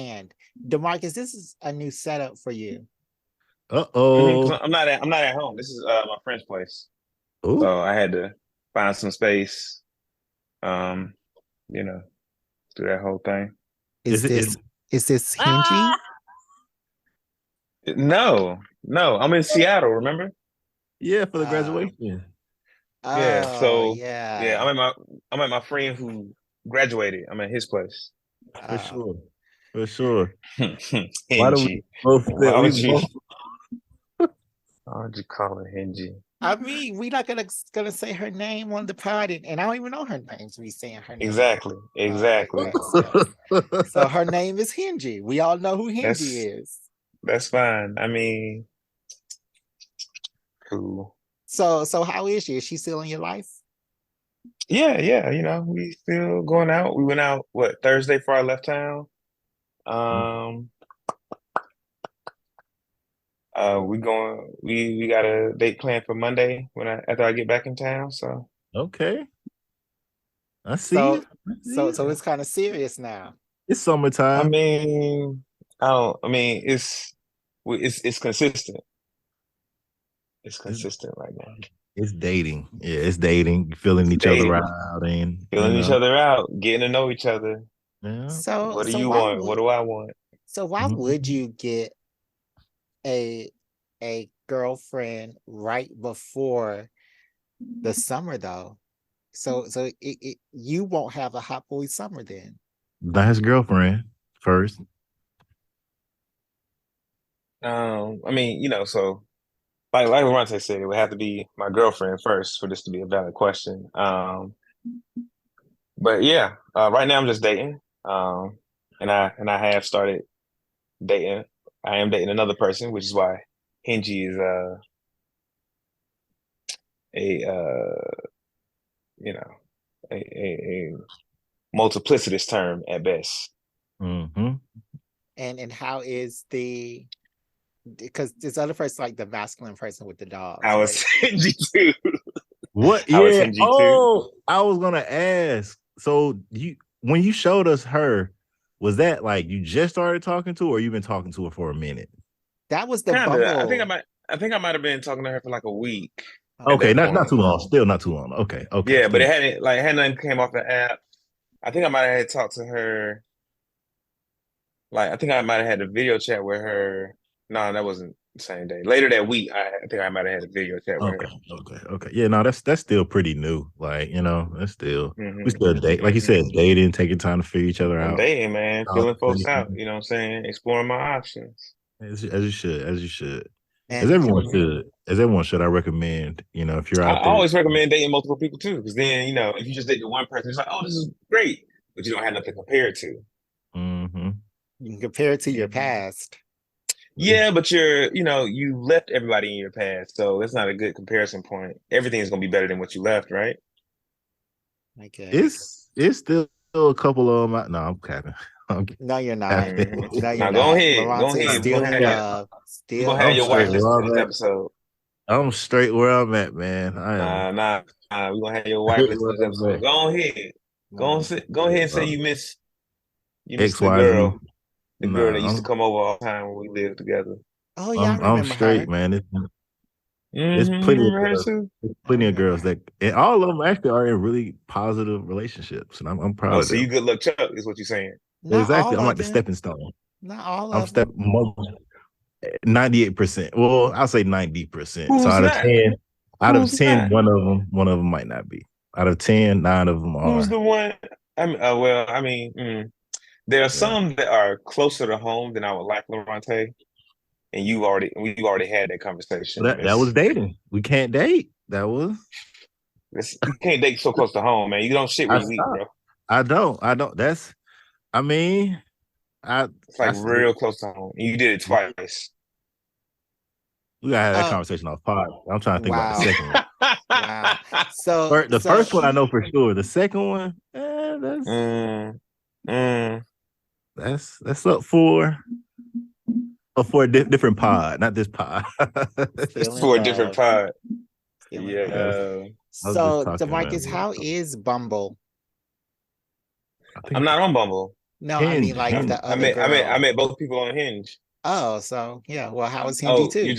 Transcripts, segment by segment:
And DeMarcus, this is a new setup for you. Because Uh-oh. I'm not at home. This is my friend's place, Ooh. so I had to find some space. Um, you know, do that whole thing. Is Is it is this is this ah Hingy? No, no, I'm in Seattle. Remember? yeah, for the Uh, graduation. Yeah. oh So yeah, yeah. I'm at my friend who graduated. I'm at his place. For Uh, sure. For sure. Why do we Hingy. both Why we would you? both Why would you call it Hingy? I mean, we're not gonna say her name on the pod, and I don't even know her name. So we saying her name. Exactly. Exactly. Okay, so her name is Hingy. We all know who That's Hingy is. that's fine. I mean, cool. So how is she? Is she still in your life? Yeah, yeah. We still going out. We went out what Thursday before I left town. Um, we got a date planned for Monday after I get back in town. So Okay. I see So it. I see so it. so it's kind of serious now. It's I summertime. mean, I don't. I mean, it's consistent. It's It's, consistent right now. it's dating. Yeah, it's dating. Feeling It's each other dating, out and feeling each other out, getting to know each other. yeah. So What do so you why want? What would do I want? so why would Mhm. you get a a girlfriend right before the summer though? So you won't have a hot boy summer then. Not his girlfriend first. I mean, so like Loronta said, it would have to be my girlfriend first for this to be a valid question. But yeah, right now I'm just dating. And I have started dating. I am dating another person, which is why Hingy is a you know a multiplicitous term at best. Mm-hmm. And how is the because this other person like the masculine person with the dogs, I was right? Hingy too. What? I was Yeah. Hingy too. Oh, I was gonna ask. So you when you showed us her, was that like you just started talking to her or you've been talking to her for a minute? That was the Kinda. Bumble. I think I might have been talking to her for like a week at Okay, Okay. that not point. too long. Still not too long. Okay, okay, Yeah, but still. it hadn't nothing came off the app. I think I might have had talked to her. Like I think I might have had a video chat with her. No, that wasn't the same day. Later that week, I think I might have had a video chat with Okay, her. okay. Yeah, no, that's still pretty new. Like, that's still we Hmm. still date. Like you Hmm. said, dating, taking time to figure each other I'm out. dating, man, feeling folks out. Conversation. You know what I'm saying? Exploring my options. As you should, as you should. As And everyone Hmm. should. As everyone should, I recommend, if you're I out there. always recommend dating multiple people too, because then if you just date the one person, it's like, oh, this is great, but you don't have nothing to compare it to. Mm-hmm. you can compare it to your Mhm. past. Yeah, but you left everybody in your past, so it's not a good comparison point. Everything's gonna be better than what you left, right? I guess. It's still a couple of them out. No, I'm capping. I'm No, you're not. capping. Hmm. No, you're Now go not. ahead, go Loronta is ahead. still in love. We're gonna Still have I'm in your straight wife love. listen where to I'm this at. episode. I'm straight where I'm at, man. I am We're gonna have your wife straight listen where to this I'm episode. at. Go ahead and say you miss the XYZ. girl that Nah, used to come over all the time when we lived together. Oh yeah, I I'm remember straight, her. man. It's Hmm. You plenty of remember her girls. too? There's I plenty of remember girls her. that, and all of them actually are in really positive relationships, and I'm proud Oh, of so you them. good luck Chuck is what you're saying. Not Exactly. all I'm of like the them. stepping stone. Not all I'm of them. 98%. Well, I'll say 90%. So Who's not? out of Who's 10, not? one of them might not be. Out of 10, nine of them Who's are. the one? I mean, there are Yeah. some that are closer to home than I would like, Loronte, and we already had that conversation. But that was dating. We can't date. That was You can't date so close to home, man. You don't shit where I you eat, bro. stopped. I don't. That's I mean, I It's I like real close to home. And you did it twice. we gotta have that Oh, conversation off pod. I'm trying to think about the wow. second one. Wow. So The so first one I know for sure. The second one, mm, mm. that's up for a different pod, not this pod. still in For a different love. pod. Still in love. Yeah. I was just So talking DeMarcus, earlier. how is Bumble? I I'm think not on Bumble. No, I mean Hinge, like Hinge. the other I girl. met both people on Hinge. Oh, so yeah. Well, how was Hingy Oh, too? you're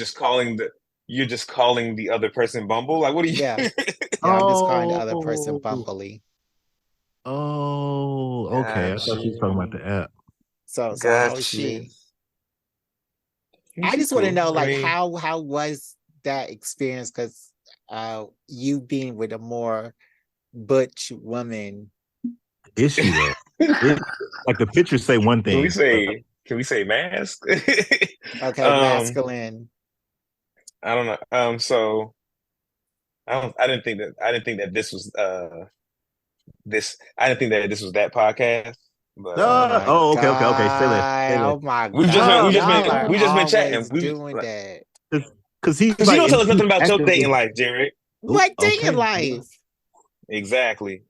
just calling the other person Bumble? Like, what are you? Yeah, yeah. I'm just calling the other person Oh, Bumbly. oh, okay. I Got thought you was talking about you. the app. So how is Got you. she? I She's just want to cool. know, I like, mean, how was that experience? Because you being with a more butch woman. Is she though? It like the pictures say one can we thing, but say can we say mask? Okay, um, masculine. I don't know. So I didn't think that this was this I didn't think that this was that podcast, but Oh my oh, okay. Say less, God. say less. Oh my Ah, God. Y'all are we've just been chatting. always We doing that. because he's because you like don't and tell us he's nothing about your dating actively. life, Jared. Oop, What dating okay, life? Exactly.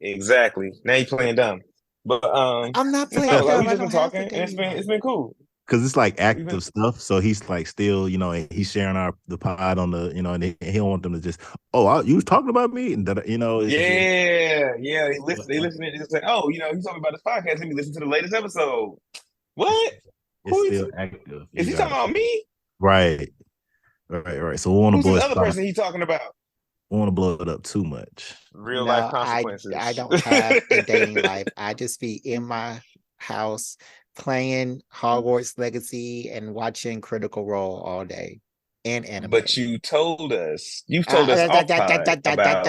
Now you playing dumb. But I'm not playing no, like we dumb. I just been don't have talking a and dating it's life. been cool. because it's like We've been active stuff. So he's like still, and he's sharing the pod on the, and he don't want them to just, you was talking about me, and that, it's just yeah. They listen. They just say, oh, you told me about this podcast. Let me listen to the latest episode. What? it's Who still active. is You he got talking it. about me? Right. So we want to Who's blow this his other spot. person he talking about? We want to blow it up too much. Real life No, I consequences. don't have a dating life. I just be in my house playing Hogwarts Legacy and watching Critical Role all day and anime. But you've told us off pod about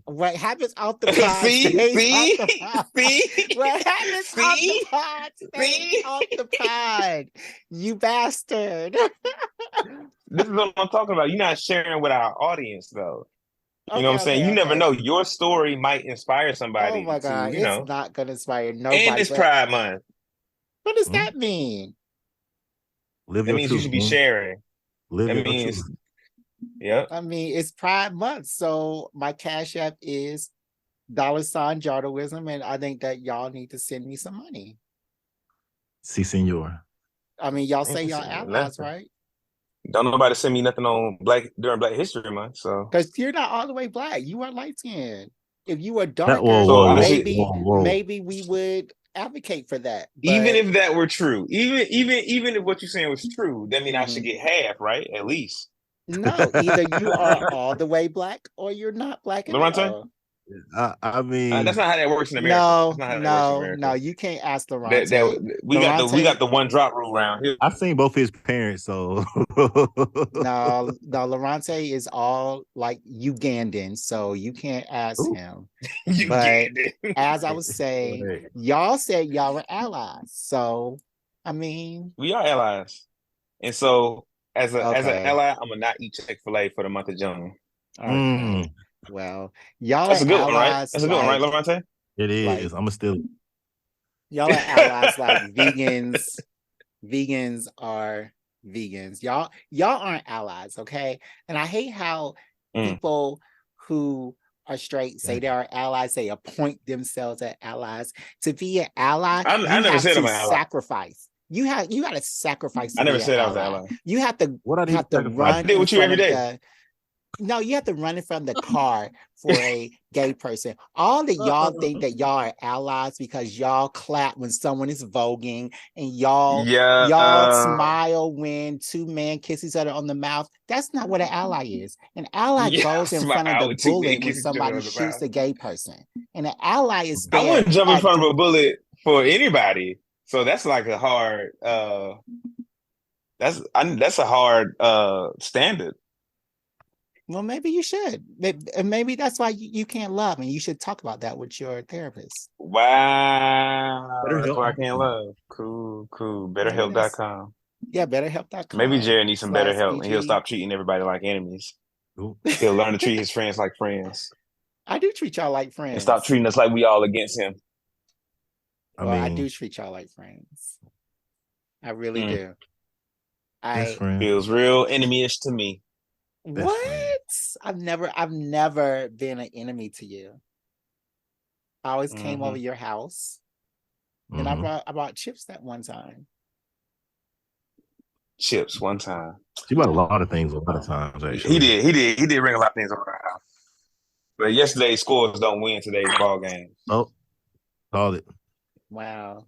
What happens off the pod see, stays off see, the pod. see, What happens off the see, pod stays see. off the pod. You bastard. This is what I'm talking about. You're not sharing with our audience, though. You know what I'm saying? You never Okay. know. Your story might inspire Oh somebody my to, God. It's not gonna inspire and nobody, it's but Pride Month. what does Hmm? that mean? Live That your means you truth, should be man. sharing. Live That your truth. means, yep. I mean, it's Pride Month, so my Cash App is $ Jardoism, and I think that y'all need to send me some money. Si, senor. I mean, y'all I ain't say y'all listening to allies, nothing. right? Don't nobody send me nothing on during Black History Month. So, Because you're not all the way black. You are light skinned. If you were That darker, so I should, whoa. maybe we would advocate for that. even But if that were true, even if what you're saying was true, that mean I should mhm. get half, right? At least. No, either you are all the way black or you're not black at Loronta? all. I mean, That's not how that works in America. That's No, not how that works in no, no. America. You can't ask That Loronte. we Loronte, got the one drop rule around here. I've seen both his parents, so no, Loronte is all like Ugandan, so you can't ask Ooh. him. You But get it. as I was saying, y'all said y'all were allies. So, I mean, We are allies, and so as an okay, ally, I'm gonna not eat Chick-fil-A for the month of June. okay. Well, y'all That's are a good one, right? allies That's a good one, right, like Lorante? It like is. I'm still. y'all are allies like vegans. Vegans are vegans. Y'all aren't allies, okay? And I hate how Mm. people who are straight say they are allies, they appoint themselves as allies. To be an ally, I you never have said I'm to an ally. sacrifice. You got to sacrifice I to be never an said I was an ally. ally. What I You need to have to sacrifice? I run deal in with you front every of day. the no, you have to run in front of the car for a gay person. All that y'all think that y'all are allies because y'all clap when someone is voguing and Yeah. y'all smile when two men kiss each other on the mouth. That's not what an ally is. An ally Yeah. goes in front of the Smile with two men bullet when kissing each other somebody on the shoots mouth. a gay person. And an ally is I there wouldn't jump in at front of a bullet for anybody. So that's like a hard that's a hard standard. well, maybe you should. Maybe that's why you can't love, and you should talk about that with your therapist. Wow. Better That's help. why I can't love. Cool. Maybe that's BetterHelp.com. Maybe betterhelp.com Jared needs some better slash help and he'll BG. stop treating everybody like enemies. Ooh. He'll learn to treat his friends like friends I do treat y'all like and stop friends. treating us like we all against him. I Well, I mean, do treat y'all like friends. I really Mm. do. best I friend. Feels real enemy-ish to me. Best friend. what? I've never been an enemy to you. I always came over your house, and Mm-hmm. I brought chips that one time. Chips one time. She bought a lot of things a lot of times, He actually. did. He did bring a lot of things over our house. But yesterday's scores don't win today's ball game. Oh, called it. Wow.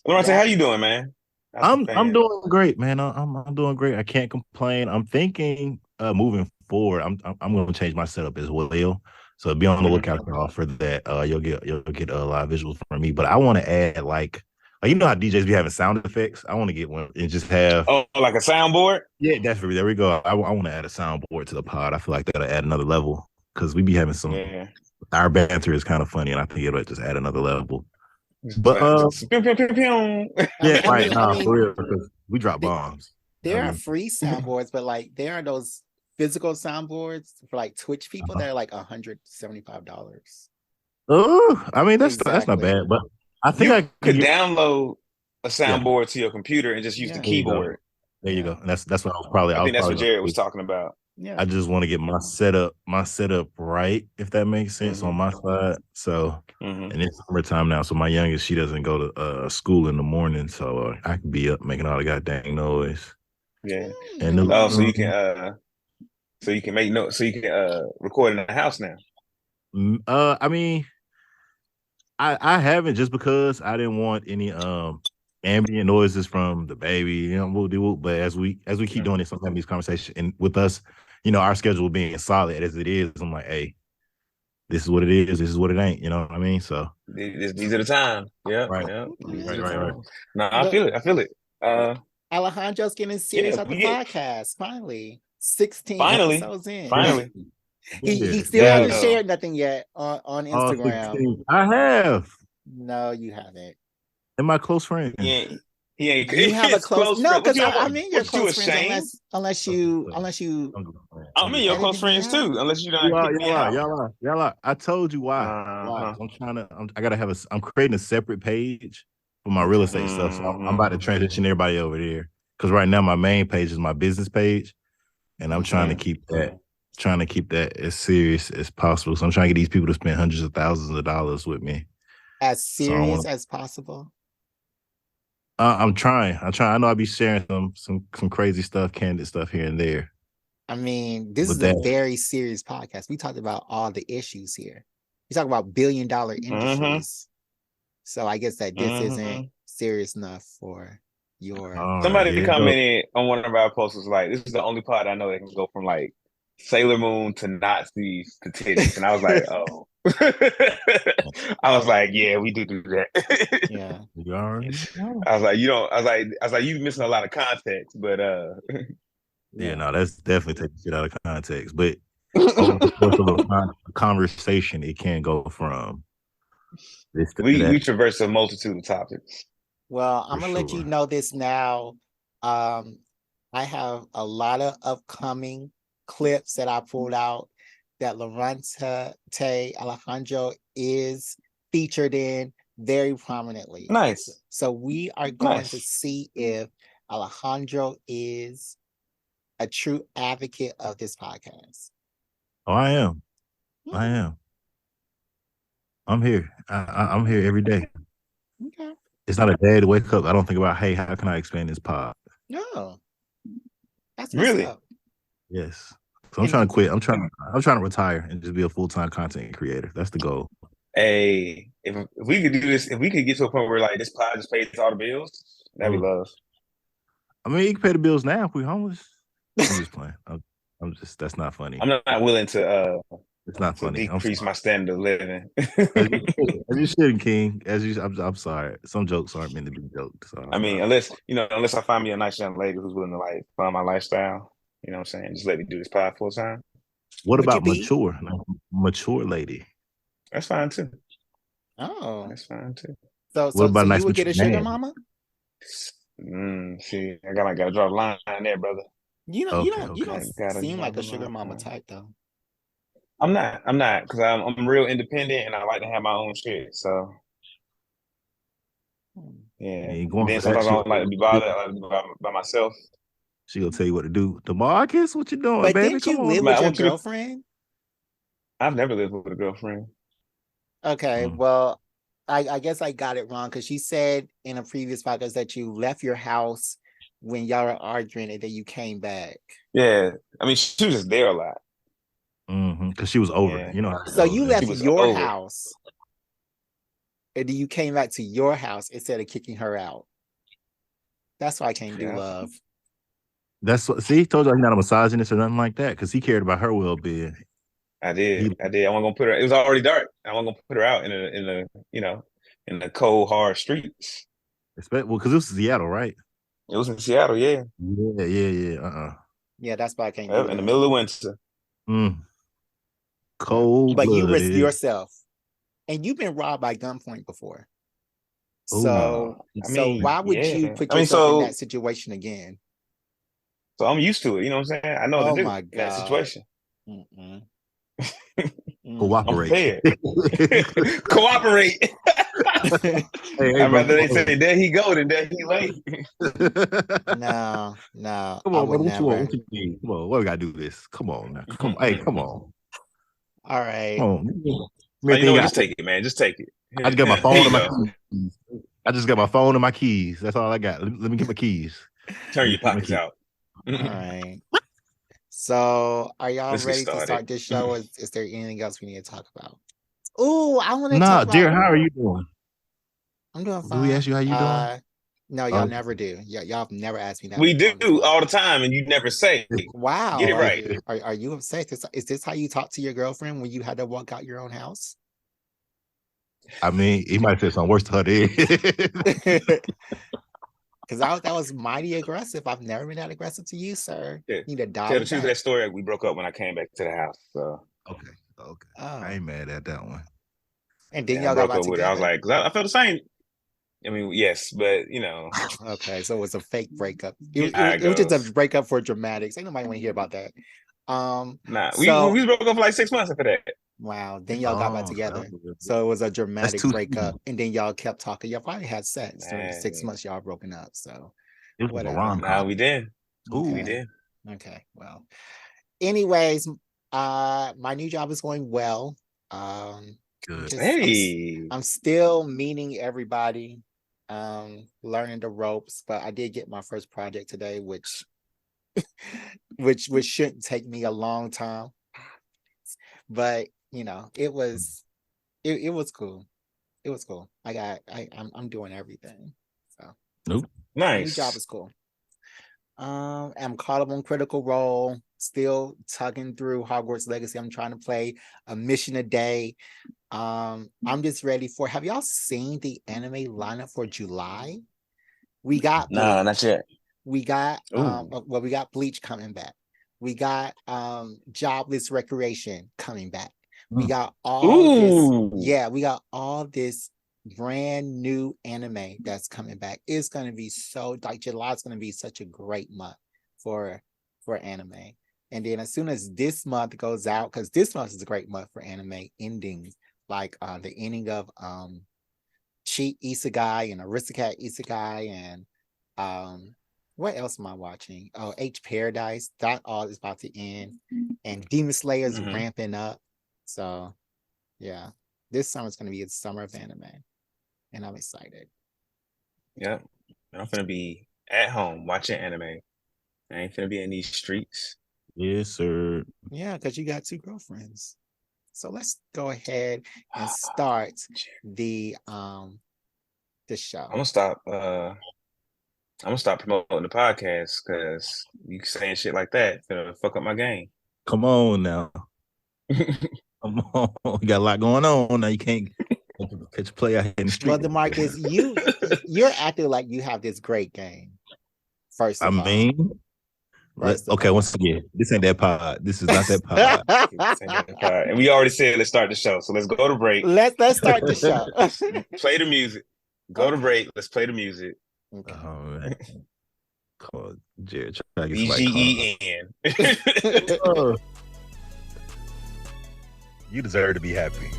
Loronta, how you doing, man? How's the I'm fam? doing great, man. I'm doing great. I can't complain. I'm thinking moving forward, I'm going to change my setup as well. So be on the Mhm. lookout for that. You'll get a lot of visuals from me. But I want to add like you know how DJs be having sound effects. I want to get one and just have Oh, like a soundboard? yeah, definitely. There we go. I want to add a soundboard to the pod. I feel like that'll add another level because we be having some. Yeah. Our banter is kind of funny, and I think it'll just add another level. Just But like, pew, pew, pew, pew. yeah, I right mean, I now for mean, real, because we drop th- bombs. I there are mean, free soundboards, but like there are those physical soundboards for like Twitch people uh-huh. that are like $175. Oh, I mean that's not Exactly. bad, but I think You I can could get download a yeah. soundboard to your computer and just use the Yeah. There you go. keyboard. There you go. Yeah. And that's what I I was think that's probably what gonna Jared was do. talking about. Yeah. I just want to get my setup right, if that makes sense on Hmm. my side. So, Hmm. and it's summertime now, so my youngest she doesn't go to school in the morning, so I can be up making all the goddamn noise. Yeah. And Oh, Mm. so you can make notes, so you can record in the house now. I mean, I haven't just because I didn't want any ambient noises from the baby, we'll do. But as we keep Mhm. doing this, sometimes these conversations and with us, our schedule being solid as it is, I'm like, hey, this is what it is. This is what it ain't. You know what I mean? So These are the times. Yep, right, yep. These right, are the right, right. times. No, I Look, feel it. I feel it. Alejandro's getting Yeah, serious at the we get podcast. Finally, 16 finally, episodes in. finally. He Yeah. still hasn't Yo, shared nothing yet on Oh, Instagram. 16. I have. No, you haven't. And my close he friends. ain't. He ain't. You have a His close close no, friend. What because you? I'm in your What you close friends ashamed? unless I'm just you playing. unless you I'm just playing. I'm I'm in just your playing. close edited me friends out. too, unless you You done are, kick me y'all are, out. y'all are. I told you why. Why? Uh-huh. 'Cause I gotta I'm creating a separate page for my real estate stuff. So I'm Hmm. about to transition everybody over there. Cause right now my main page is my business page. And I'm trying to Mhm. keep that as serious as possible. So I'm trying to get these people to spend hundreds of thousands of dollars with me. As So I serious want as possible. I'm trying. I know I'll be sharing some crazy stuff, candid stuff here and there. I mean, this But is a that very serious podcast. We talked about all the issues here. We talk about billion-dollar Hmm. industries. So I guess that this isn't Hmm. serious enough for your all right, Somebody here you go. commented on one of our posts was like, "This is the only part I know that can go from like Sailor Moon to Nazis to titties," and I was like, "Oh." I was like, "Yeah, we do that." yeah. You already know. I was like, "You don't." I was like, "You missing a lot of context," but Yeah, Yeah. no, that's definitely taking shit out of context. But over the course of a conversation, it can go from this to we that traverse a multitude of topics. Well, for I'm gonna let you sure. know this now. Um, I have a lot of upcoming clips that I pulled out that Loronta Tay Alejandro is featured in very prominently. Nice, So we are going to nice. see if Alejandro is a true advocate of this podcast. Oh, I am. I Mhm. am. I'm here. I'm here every day. Okay. It's not a day to wake up. I don't think about, hey, how can I expand this pod? No, that's what's Really? up. Yes. So I'm And trying to quit. I'm trying to retire and just be a full-time content creator. That's the goal. Hey, if we could do this, if we could get to a point where like this pod just pays all the bills, that'd be Ooh. love. I mean, you can pay the bills now if we're homeless. I'm just playing. I'm just that's not funny. I'm not willing It's not to funny. I'm decrease sorry. my standard of living. As you should, King. I'm sorry. Some jokes aren't meant to be joked. So I mean, unless I find me a nice young lady who's willing to like fund my lifestyle, you know what I'm saying? Just let me do this pod full time. what Would you about be? mature? Like, mature lady. That's fine too. Oh, That's fine too. so What so about so a you nice would get mature a sugar man? mama? See, I gotta draw a line there, brother. You don't you Okay, don't you okay. don't Gotta seem draw like a the sugar mama line. type though. I'm not, because I'm real independent and I like to have my own shit. So Hmm. yeah. You ain't And going then for that. sometimes I don't like to be bothered. I like to be by myself. She gonna tell you what to do. DeMarcus, what you doing, But baby? didn't Come you on. live Man, with I your want you to. girlfriend? I've never lived with a girlfriend. Okay, Mm. well, I guess I got it wrong because she said in a previous podcast that you left your house when y'all were arguing and then you came back. Yeah, I mean, she was just there a lot. Because she was over. Yeah, You know how it So goes you there. she left was your over. house and then you came back to your house instead of kicking her out. That's why I can't do love. That's what. See, told you I'm not a misogynist or nothing like that because he cared about her well-being. I did. I wasn't gonna put her. It was already dark. I wasn't gonna put her out in the cold, hard streets. Well, because it was Seattle, right? It was in Seattle, yeah. Yeah. Yeah, that's why I can't do in the middle of winter. Cold, but you risk yourself, and you've been robbed by gunpoint before. So, why would you put yourself in that situation again? So I'm used to it. You know what I'm saying? I know what to do in that situation. Cooperate. Cooperate. I'd rather they say there he go than there he lay. No. Come on, what you need? Come on, we gotta do this. Come on now. Come on. Hey, come on. All right. Come on. Just take it, man. Just take it. I just got my phone and my keys. I just got my phone and my keys. That's all I got. Let me get my keys. Turn your pockets out. All right. So, are y'all ready to start this show? Is there anything else we need to talk about? Oh, I want to talk about... Jared, how are you doing? I'm doing fine. Do we ask you how you doing? No, y'all never do. Y'all have never asked me that. We do all the time, and you never say. Wow. Get it right. Are you upset? Is this how you talk to your girlfriend when you had to walk out your own house? I mean, he might have said something worse to her then. Because that was mighty aggressive. I've never been that aggressive to you, sir. Yeah. You need to dial Tell the truth of that story. We broke up when I came back to the house. So okay. I ain't mad at that one. And then y'all got back together. I was like, I felt the same. I mean, yes, but Okay, so it was a fake breakup. It was just a breakup for dramatics. Ain't nobody want to hear about that. We broke up for like 6 months after that. Wow. Then y'all got back together. So it was a dramatic breakup, and then y'all kept talking. Y'all probably had sex during the 6 months y'all broken up. So it was whatever. Nah, we did. Okay. We did. Okay. Well, anyways, my new job is going well. Good. I'm still meeting everybody, learning the ropes, but I did get my first project today, which shouldn't take me a long time. But it was cool. It was cool. I'm doing everything. So nice. New job is cool. I'm caught up on Critical Role, still tugging through Hogwarts Legacy. I'm trying to play a mission a day. I'm just ready for... Have y'all seen the anime lineup for July? We got Bleach. No, not yet. We got we got Bleach coming back. We got Jobless Recreation coming back. We got all this. Yeah, we got all this brand new anime that's coming back. It's gonna be July is gonna be such a great month for anime. And then as soon as this month goes out, because this month is a great month for anime endings, like the ending of Cheat Isekai and Aristocrat Isekai and what else am I watching? Oh, H Paradise. That all is about to end. And Demon Slayer is ramping up. So yeah, this summer is going to be a summer of anime. And I'm excited. Yeah. I'm going to be at home watching anime. I ain't going to be in these streets. Yes, sir. Yeah, because you got 2 girlfriends. So let's go ahead and start the show. I'm gonna stop promoting the podcast because you saying shit like that gonna fuck up my game. Come on now. Come on. You got a lot going on now. You can't catch a play out here in the street. Well, DeMarcus, you're acting like you have this great game. First of all. Okay, once again, this ain't that pod. This is not that pod. And we already said let's start the show. So let's go to break. Let's start the show. Play the music. Go to break. Let's play the music. Okay. All right. Call Jared. BGEN. You deserve to be happy.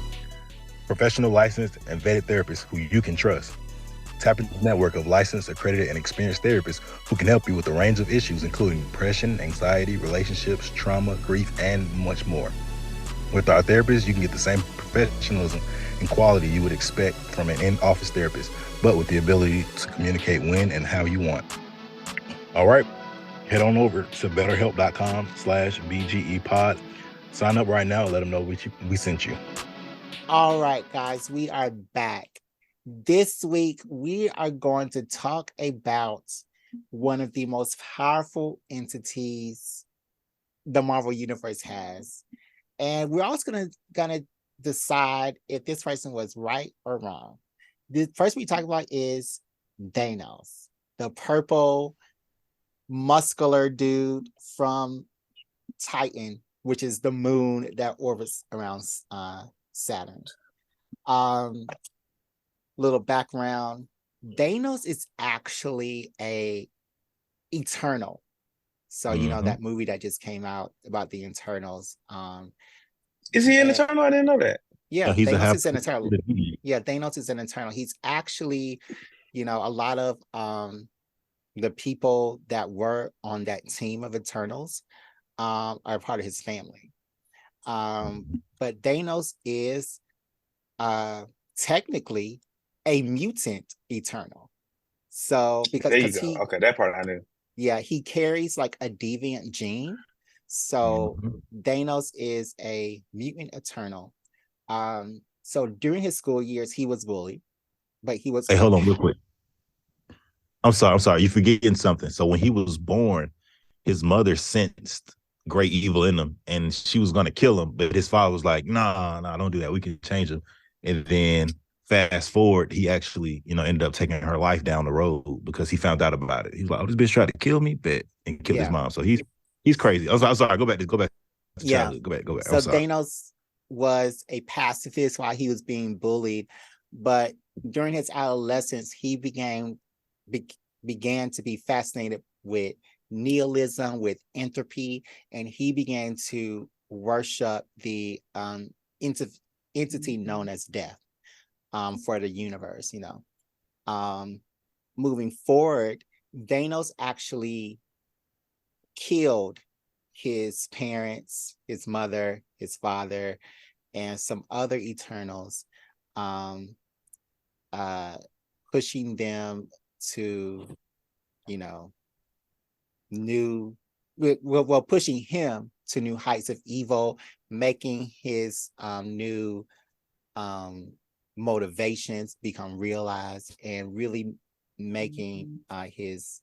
Professional, licensed, and vetted therapists who you can trust. Tap into a network of licensed, accredited, and experienced therapists who can help you with a range of issues, including depression, anxiety, relationships, trauma, grief, and much more. With our therapists, you can get the same professionalism and quality you would expect from an in-office therapist, but with the ability to communicate when and how you want. All right, head on over to betterhelp.com/BGEpod. Sign up right now and let them know we sent you. All right, guys, we are back. This week, we are going to talk about one of the most powerful entities the Marvel Universe has. And we're also gonna decide if this person was right or wrong. The first we talk about is Thanos, the purple, muscular dude from Titan, which is the moon that orbits around Saturn. Little background: Thanos is actually a Eternal. So you know that movie that just came out about the Eternals. Is he an And Eternal? I didn't know that. yeah, he's Thanos a is an Eternal. Yeah, Thanos is an Eternal. He's actually, a lot of the people that were on that team of Eternals are part of his family. But Thanos is technically a mutant Eternal. So There you because go. Okay, that part I knew. yeah, he carries like a deviant gene. So Thanos is a mutant Eternal. So during his school years, he was bullied, but he was Hey, hold on real quick. I'm sorry. You're forgetting something. So when he was born, his mother sensed great evil in him, and she was gonna kill him. But his father was like, "Nah, don't do that. We can change him." And then fast forward, he actually, ended up taking her life down the road because he found out about it. He's like, "Oh, this bitch tried to kill me," but and killed his mom. So he's crazy. I'm sorry. Go back to childhood. Go back. So Thanos was a pacifist while he was being bullied, but during his adolescence, he began to be fascinated with nihilism, with entropy, and he began to worship the entity known as death for the universe. Moving forward, Thanos actually killed his parents, his mother, his father, and some other Eternals, pushing them to, pushing him to new heights of evil, making his new motivations become realized, and really making his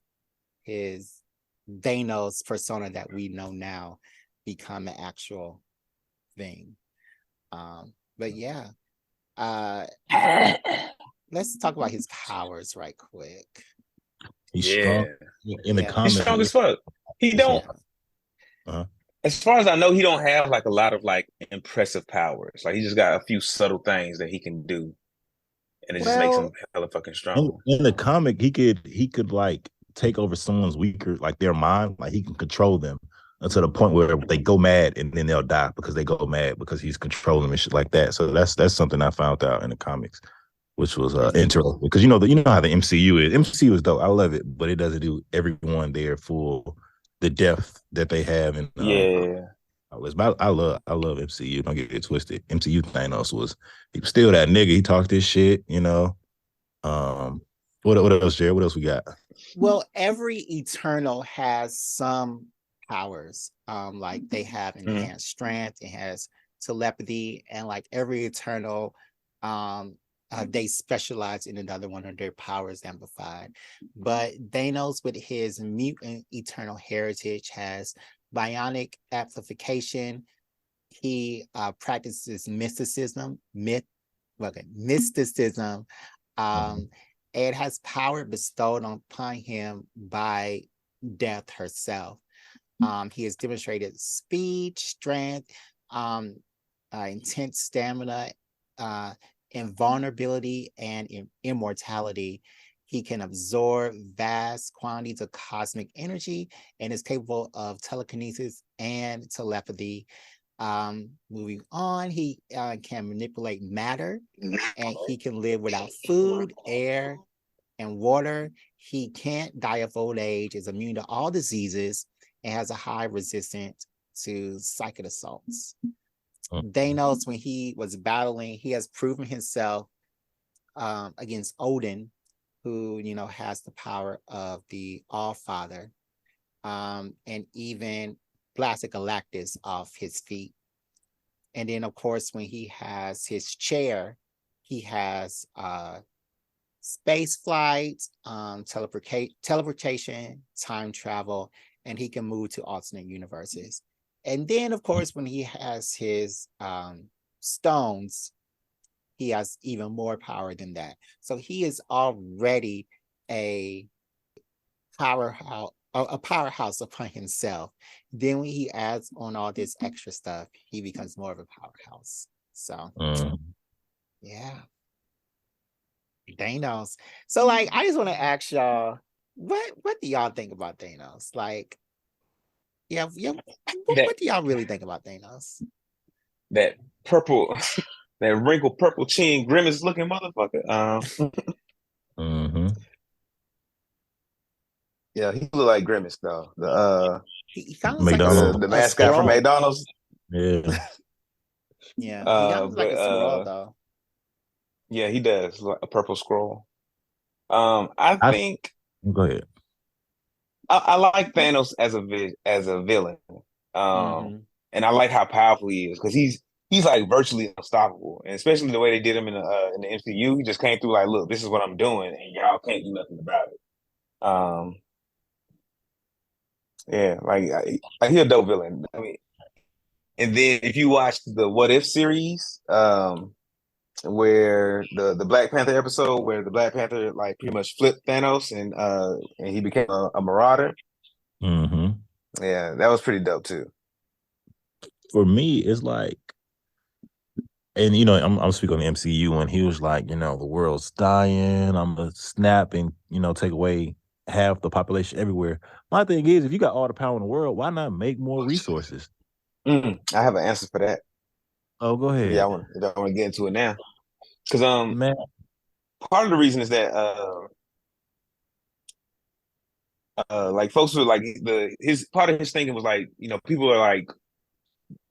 Thanos persona that we know now become an actual thing. But yeah, let's talk about his powers right quick. He's strong in the comic. He's strong as fuck. He don't. As far as I know, he don't have like a lot of like impressive powers. Like he just got a few subtle things that he can do, and it just makes him hella fucking strong. In the comic, he could like take over someone's weaker, like their mind, like he can control them until the point where they go mad and then they'll die because they go mad because he's controlling them and shit like that. So that's something I found out in the comics, which was interesting because you know how the MCU is. MCU is dope. I love it, but it doesn't do everyone there for the depth that they have in But I love MCU. Don't get it twisted. MCU Thanos he was still that nigga. He talked this shit, What else, Jared? What else we got? Well, every Eternal has some powers. Like they have enhanced strength, it has telepathy, and like every Eternal, they specialize in another one of their powers amplified. But Thanos, with his mutant Eternal heritage, has bionic amplification. He practices mysticism. It has power bestowed upon him by death herself. He has demonstrated speed, strength, intense stamina, invulnerability, and immortality. He can absorb vast quantities of cosmic energy and is capable of telekinesis and telepathy. Moving on, he can manipulate matter, and he can live without food, air, and water. He can't die of old age, is immune to all diseases, and has a high resistance to psychic assaults. Thanos, when he was battling, he has proven himself against Odin, who has the power of the All-Father, and even blasted Galactus off his feet. And then, of course, when he has his chair, he has space flight, teleportation, time travel, and he can move to alternate universes. And then, of course, when he has his stones, he has even more power than that. So he is already a powerhouse upon himself. Then when he adds on all this extra stuff, he becomes more of a powerhouse. So yeah. Thanos. So like I just want to ask y'all, what do y'all think about Thanos? Like, yeah, what do y'all really think about Thanos? That purple, that wrinkled purple chin grimace looking motherfucker. Yeah, he look like Grimace though. He kind of looks like the mascot from McDonald's. Yeah. Yeah, he kind of looks like a squirrel though. Yeah, he does, like a purple scroll. I think. Go ahead. I like Thanos as a villain, and I like how powerful he is because he's like virtually unstoppable, and especially the way they did him in the MCU. He just came through like, look, this is what I'm doing, and y'all can't do nothing about it. Yeah, like he's a dope villain. I mean, and then if you watch the What If series, where the Black Panther episode where the Black Panther like pretty much flipped Thanos and he became a marauder. Yeah, that was pretty dope too. For me, it's like, and you know, I'm speaking on the MCU when he was like, you know, the world's dying. I'm gonna snap and take away half the population everywhere. My thing is, if you got all the power in the world, why not make more resources? I have an answer for that. Oh, go ahead. Yeah, I want to get into it now because man, part of the reason is that like folks were like his part of his thinking was like, people are like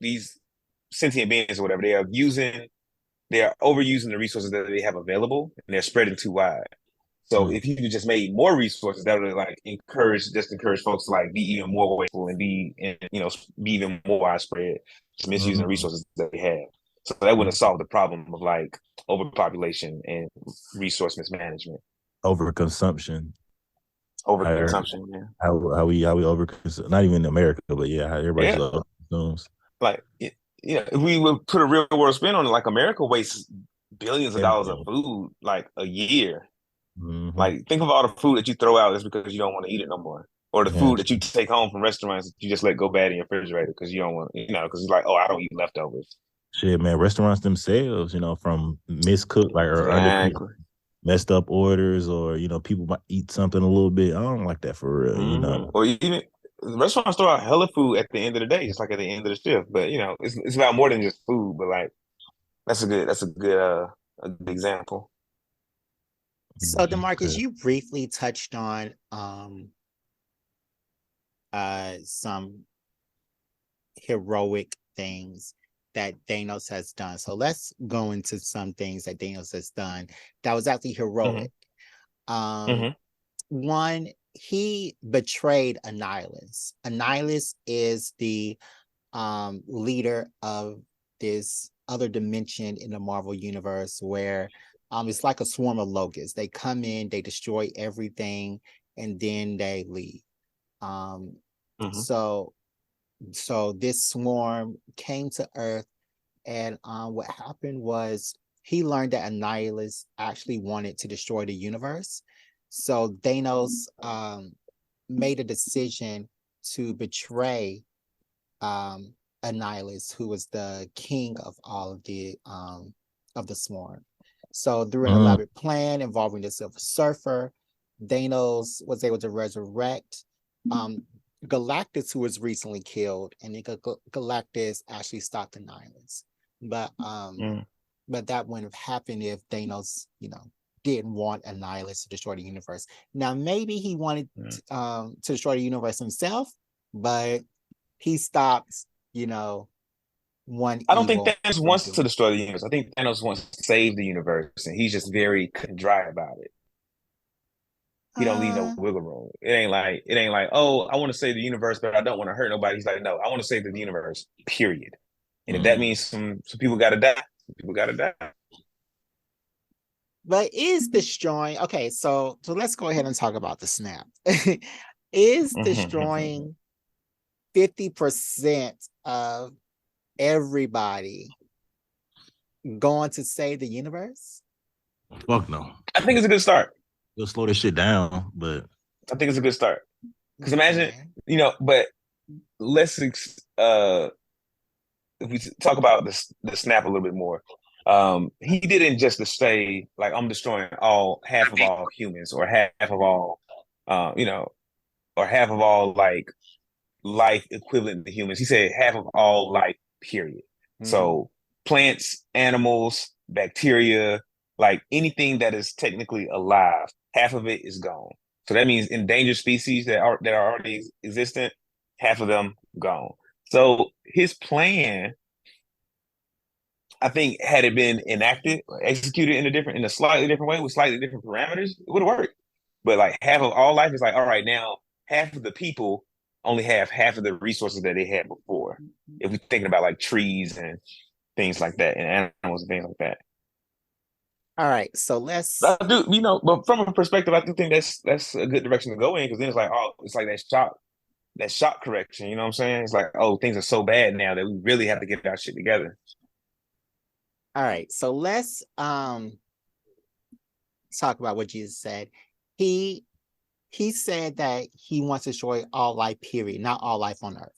these sentient beings or whatever, they are overusing the resources that they have available and they're spreading too wide. So if you just made more resources, that would like encourage folks to like be even more wasteful and be even more widespread, just misusing the resources that they have. So that wouldn't solve the problem of like overpopulation and resource mismanagement. Overconsumption. Yeah. How we overconsume, not even in America, but yeah, how everybody just overconsumes. Like, if we would put a real world spin on it, like America wastes billions of dollars of food like a year. Like, think of all the food that you throw out just because you don't want to eat it no more, or the food that you take home from restaurants that you just let go bad in your refrigerator because you don't want, because it's like, oh, I don't eat leftovers. Shit, man, restaurants themselves, from miscooked or messed up orders, or people might eat something a little bit. I don't like that for real, Or even restaurants throw out hella food at the end of the day, just like at the end of the shift. But it's about more than just food. But like, that's a good example. So DeMarcus, you briefly touched on some heroic things that Thanos has done. So let's go into some things that Thanos has done that was actually heroic. One, he betrayed Annihilus. Annihilus is the leader of this other dimension in the Marvel universe where it's like a swarm of locusts. They come in, they destroy everything, and then they leave. So this swarm came to Earth, and what happened was he learned that Annihilus actually wanted to destroy the universe. So Thanos made a decision to betray Annihilus, who was the king of all of the swarm. So through an elaborate plan involving the Silver Surfer, Thanos was able to resurrect Galactus, who was recently killed, and Galactus actually stopped Annihilus. But that wouldn't have happened if Thanos, didn't want Annihilus to destroy the universe. Now maybe he wanted to destroy the universe himself, but he stopped, one. I don't think Thanos wants to destroy the universe. I think Thanos wants to save the universe, and he's just very cut and dry about it. He don't leave no wiggle room. It ain't like, oh, I want to save the universe, but I don't want to hurt nobody. He's like, no, I want to save the universe, period. And if that means some people got to die, some people got to die. But is destroying, okay, so let's go ahead and talk about the snap. Is destroying 50% of everybody going to save the universe? Fuck no. I think it's a good start. You'll slow this shit down, but I think it's a good start. Because imagine, Okay. but let's if we talk about the snap a little bit more, he didn't just to say like I'm destroying half of all humans or half of all, or half of all like life equivalent to humans. He said half of all life, period. So plants, animals, bacteria, like anything that is technically alive, half of it is gone. So that means endangered species that are already existent, half of them gone. So his plan, I think, had it been enacted or executed in a slightly different way with slightly different parameters, it would have worked. But like half of all life is like, all right, now half of the people only have half of the resources that they had before. If we're thinking about like trees and things like that, and animals and things like that. All right, so let's. I do, but from a perspective, I do think that's a good direction to go in, because then it's like, oh, it's like that shock correction. You know what I'm saying? It's like, oh, things are so bad now that we really have to get our shit together. All right, so let's talk about what Jesus said. He said that he wants to destroy all life, period, not all life on earth.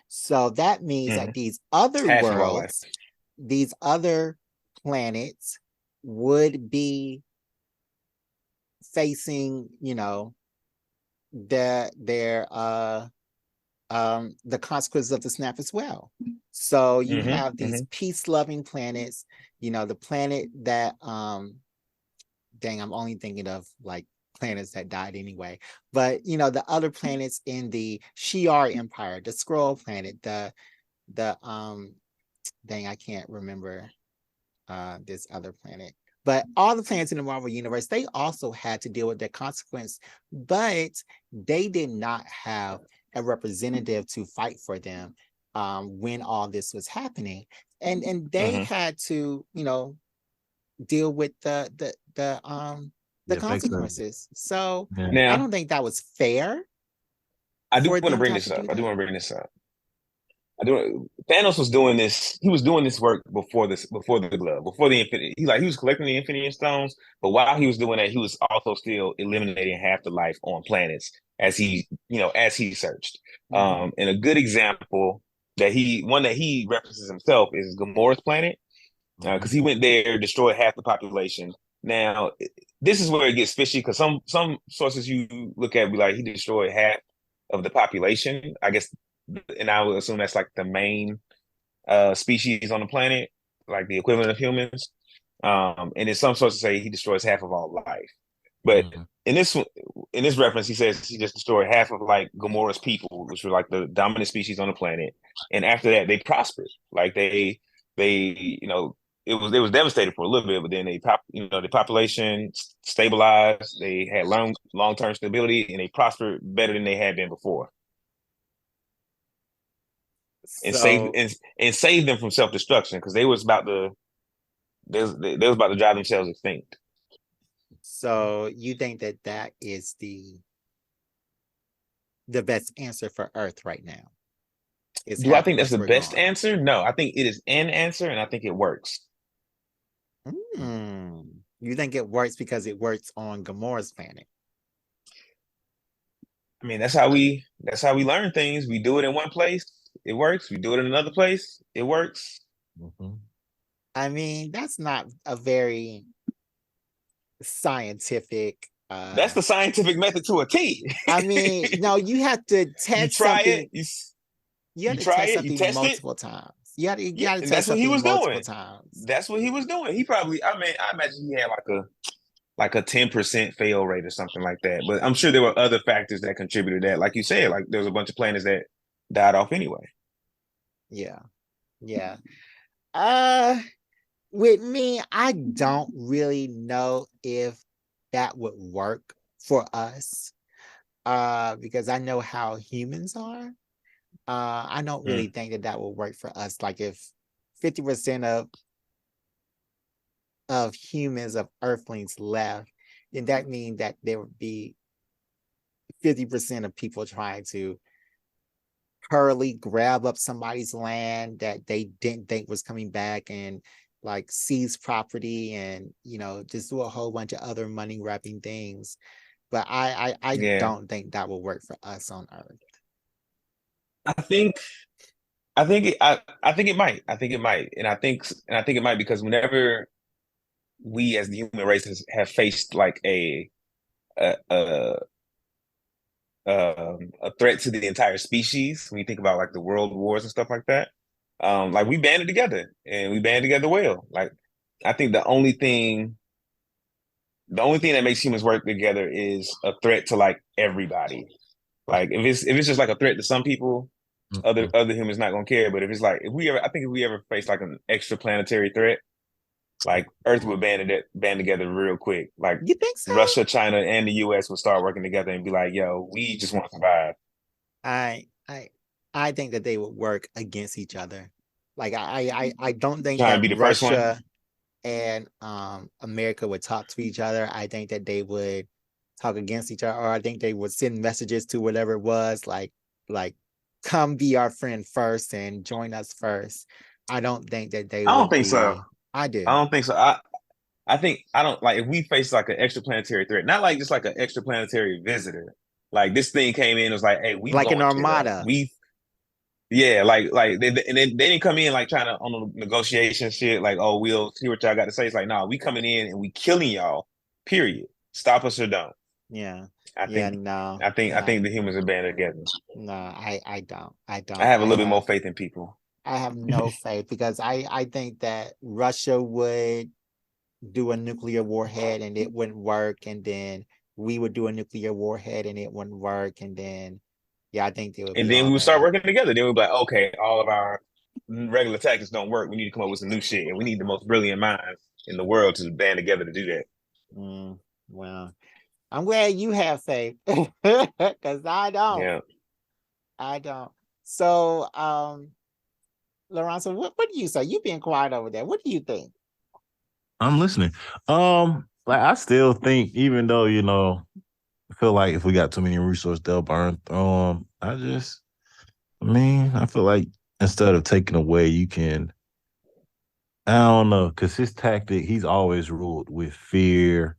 So that means that these other Half of all life. worlds, these other planets would be facing, the consequences of the snap as well. So you have these peace-loving planets, the planet that dang, I'm only thinking of like planets that died anyway. But the other planets in the Shi'ar Empire, the Scroll planet, the dang, I can't remember this other planet. But all the planets in the Marvel Universe, they also had to deal with that consequence, but they did not have a representative to fight for them when all this was happening. And they had to, deal with the consequences. So Now, I don't think that was fair. I do want to bring this up. Thanos was doing this. He was doing this work before the glove, before the infinity. He was collecting the Infinity Stones, but while he was doing that, he was also still eliminating half the life on planets as he searched. And a good example that he references himself is Gamora's planet, because he went there, destroyed half the population. Now, this is where it gets fishy, because some sources you look at be like he destroyed half of the population, I guess, and I would assume that's like the main species on the planet, like the equivalent of humans. And then some sources say he destroys half of all life. But in this reference, he says he just destroyed half of like Gamora's people, which were like the dominant species on the planet. And after that, they prospered. Like they it was devastated for a little bit, but then the population stabilized. They had long-term stability, and they prospered better than they had been before. And saved them from self-destruction, because they was about to drive themselves extinct. So you think that is the best answer for Earth right now? Do I think that's the best answer? No, I think it is an answer, and I think it works. You think it works because it works on Gamora's planet? I mean, that's how we learn things. We do it in one place, it works. We do it in another place, it works. I mean, that's not a very scientific. That's the scientific method to a T. I mean, no, you have to test something. You have to test something multiple times. You got to test something multiple times. That's what he was doing. He probably, I imagine he had like a 10% fail rate or something like that. But I'm sure there were other factors that contributed to that. Like you said, like there was a bunch of planets that died off anyway. Yeah. With me, I don't really know if that would work for us. Because I know how humans are. I don't really think that will work for us. Like if 50% of humans, of Earthlings left, then that means that there would be 50% of people trying to hurriedly grab up somebody's land that they didn't think was coming back and like seize property and just do a whole bunch of other money grabbing things. But I Yeah. don't think that will work for us on Earth. I think I think it might. I think it might. And I think it might because whenever we as the human race have faced like a a a threat to the entire species, when you think about like the world wars and stuff like that, like we banded together and we banded together well. Like I think the only thing that makes humans work together is a threat to like everybody. Like if it's just like a threat to some people, other humans not gonna care. But if it's like if we ever face like an extraplanetary threat, like Earth would band together real quick. Like You think so? Russia, China, and the US would start working together and be like, yo, we just want to survive. I think that they would work against each other. Like I don't think Trying to that be the first one. Russia and America would talk to each other. I think that they would talk against each other, or I think they would send messages to whatever it was, like come be our friend first and join us first. I don't think that they I don't would think so. be. I do. I don't think so. I think I don't like if we face like an extraplanetary threat, not like just like an extraplanetary visitor. Like this thing came in, it was like, hey, we like an blowing shit up. armada. Yeah, like they didn't come in like trying to on the negotiation shit, like, oh, we'll see what y'all got to say. It's like, nah, we coming in and we killing y'all, period. Stop us or don't. Yeah. I think No. I think the humans are banded together. No, I don't. I don't. I have a little bit more faith in people. I have no faith because I think that Russia would do a nuclear warhead and it wouldn't work, and then we would do a nuclear warhead and it wouldn't work, and then I think they would And be then all we would start bad. working together. Then we'd be like, okay, all of our regular tactics don't work. We need to come up with some new shit, and we need the most brilliant minds in the world to band together to do that. Well, I'm glad you have faith because I don't. Yeah. I don't. So, Loronta, what do you say? You being quiet over there. What do you think? I'm listening. Like I still think, even though I feel like if we got too many resources, they'll burn. I feel like instead of taking away, you can. I don't know, because his tactic, he's always ruled with fear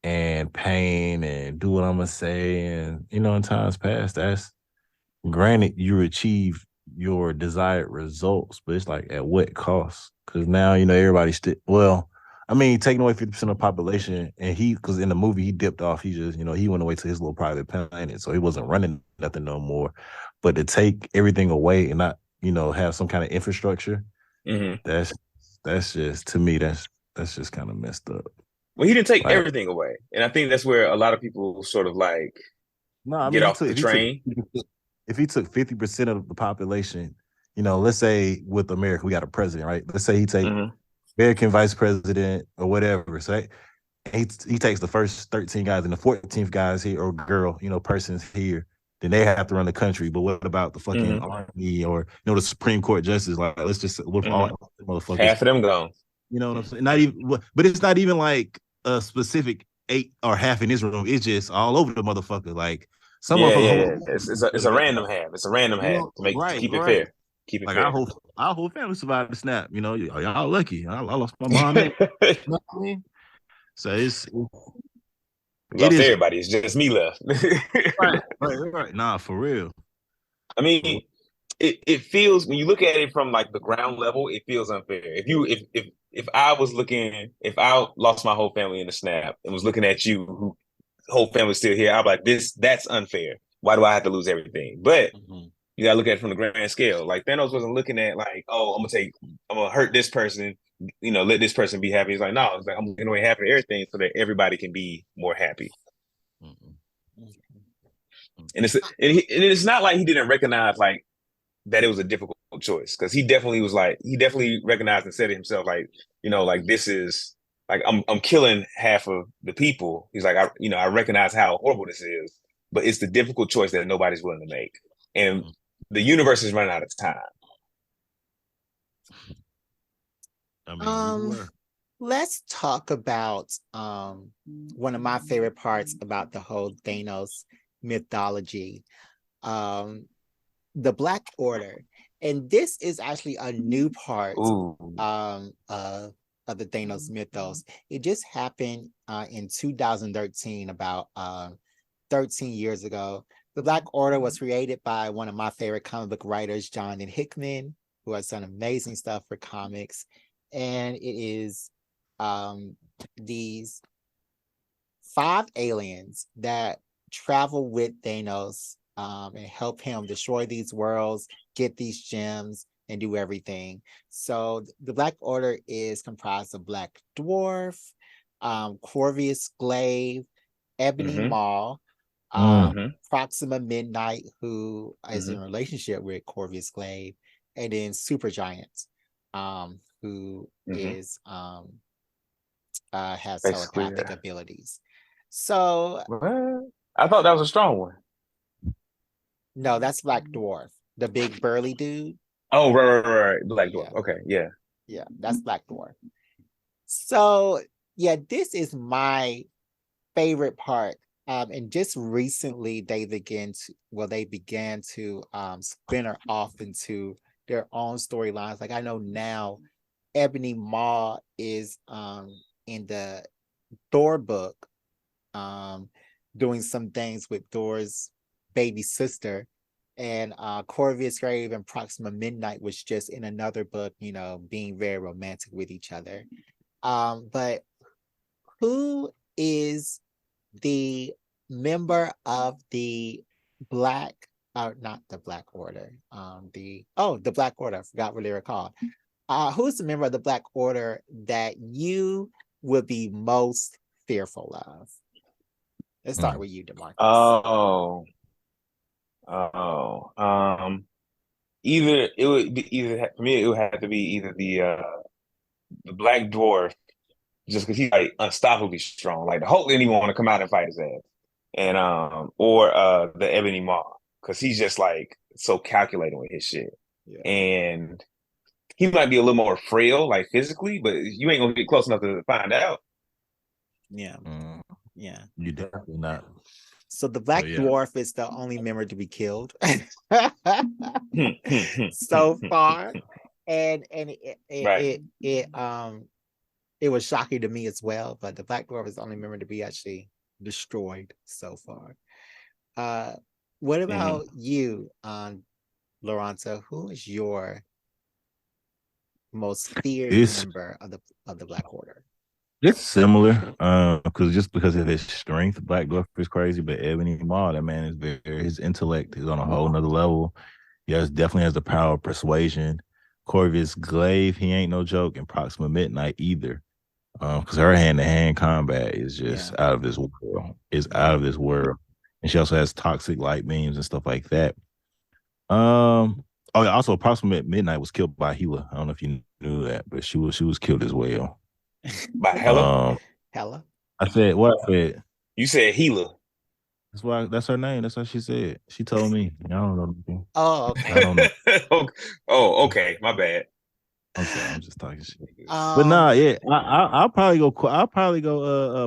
and pain and do what I'm gonna say, and in times past, that's granted you achieve your desired results, but it's like at what cost? Because now everybody's still taking away 50% of the population, and because in the movie he dipped off, he just he went away to his little private planet, so he wasn't running nothing no more. But to take everything away and not have some kind of infrastructure, that's just, to me, that's just kind of messed up. Well, he didn't take everything away, and I think that's where a lot of people sort of like get off the train. If he took 50% of the population, let's say with America, we got a president, right? Let's say he take American vice president or whatever. So he takes the first 13 guys and the 14th guys here or girl, person's here. Then they have to run the country. But what about the fucking army or the Supreme Court justice? Like, let's just all motherfuckers. Half of them gone. You know what I'm saying? Not even, but it's not even like a specific 8 or half in this room. It's just all over the motherfucker. Like some Yeah. It's a random half. It's a random half to keep it fair. Keep it like fair. Our whole family survived the snap. Y'all lucky. I lost my mom. You know what I mean? So it lost is everybody. It's just me left. right. Nah, for real. I mean, it feels, when you look at it from like the ground level, it feels unfair. If I lost my whole family in the snap and was looking at you, who whole family's still here, I'm like, that's unfair. Why do I have to lose everything? But you gotta look at it from the grand scale. Like Thanos wasn't looking at like, oh, I'm gonna hurt this person, let this person be happy. He's like, no, it's like I'm gonna half of everything so that everybody can be more happy. And it's not like he didn't recognize like that it was a difficult choice, because he definitely recognized and said it himself, like, like this is like I'm killing half of the people. He's like, I recognize how horrible this is, but it's the difficult choice that nobody's willing to make, and the universe is running out of time. I mean, Let's talk about one of my favorite parts about the whole Thanos mythology, um, the Black Order. And this is actually a new part Ooh. of the Thanos mythos. It just happened in 2013, about 13 years ago. The Black Order was created by one of my favorite comic book writers, Jonathan Hickman, who has done amazing stuff for comics. And it is these 5 aliens that travel with Thanos and help him destroy these worlds, get these gems, and do everything. So the Black Order is comprised of Black Dwarf, Corvus Glaive, Ebony Mm-hmm. Maw, Mm-hmm. Proxima Midnight, who is in a relationship with Corvus Glaive, and then Supergiant, who is has Basically, telepathic abilities. So what? I thought that was a strong one. no, that's Black Dwarf, the big burly dude. Oh, right. Black Yeah, Dwarf. Okay, yeah. yeah, that's Black Dwarf. So yeah, this is my favorite part. And just recently they began to splinter off into their own storylines. Like I know now Ebony Maw is in the Thor book, doing some things with Thor's baby sister. And Corvus Grave and Proxima Midnight was just in another book, being very romantic with each other. But who is the member of the Black, not the Black Order, the Black Order, I forgot what they were called. Who's the member of the Black Order that you would be most fearful of? Let's start with you, DeMarcus. Oh. Either it would be either for me, it would have to be either the Black Dwarf, just because he's like unstoppably strong. Like the Hulk didn't even want to come out and fight his ass. And or the Ebony Maw, because he's just like so calculating with his shit. Yeah. And he might be a little more frail, like physically, but you ain't gonna get close enough to find out. Yeah. Yeah. You definitely not. So the Black Dwarf is the only member to be killed so far. And it was shocking to me as well, but the Black Dwarf is the only member to be actually destroyed so far. What about you, Loronta? Who is your most feared member of the Black Order? It's similar, because of his strength, Black Dwarf is crazy, but Ebony Maw, that man is his intellect is on a whole nother level. Definitely has the power of persuasion. Corvus Glaive, he ain't no joke, and Proxima Midnight either. Because her hand-to-hand combat is just out of this world. It's out of this world. And she also has toxic light beams and stuff like that. Also Proxima Midnight was killed by Hela. I don't know if you knew that, but she was killed as well. By Hela? Hela? I said what I said. You said Hela. That's her name. That's what she said. She told me. I don't know. Oh, okay. I don't know. Oh, okay. My bad. I'm sorry. I'm just talking shit. But nah, yeah. I'll probably go.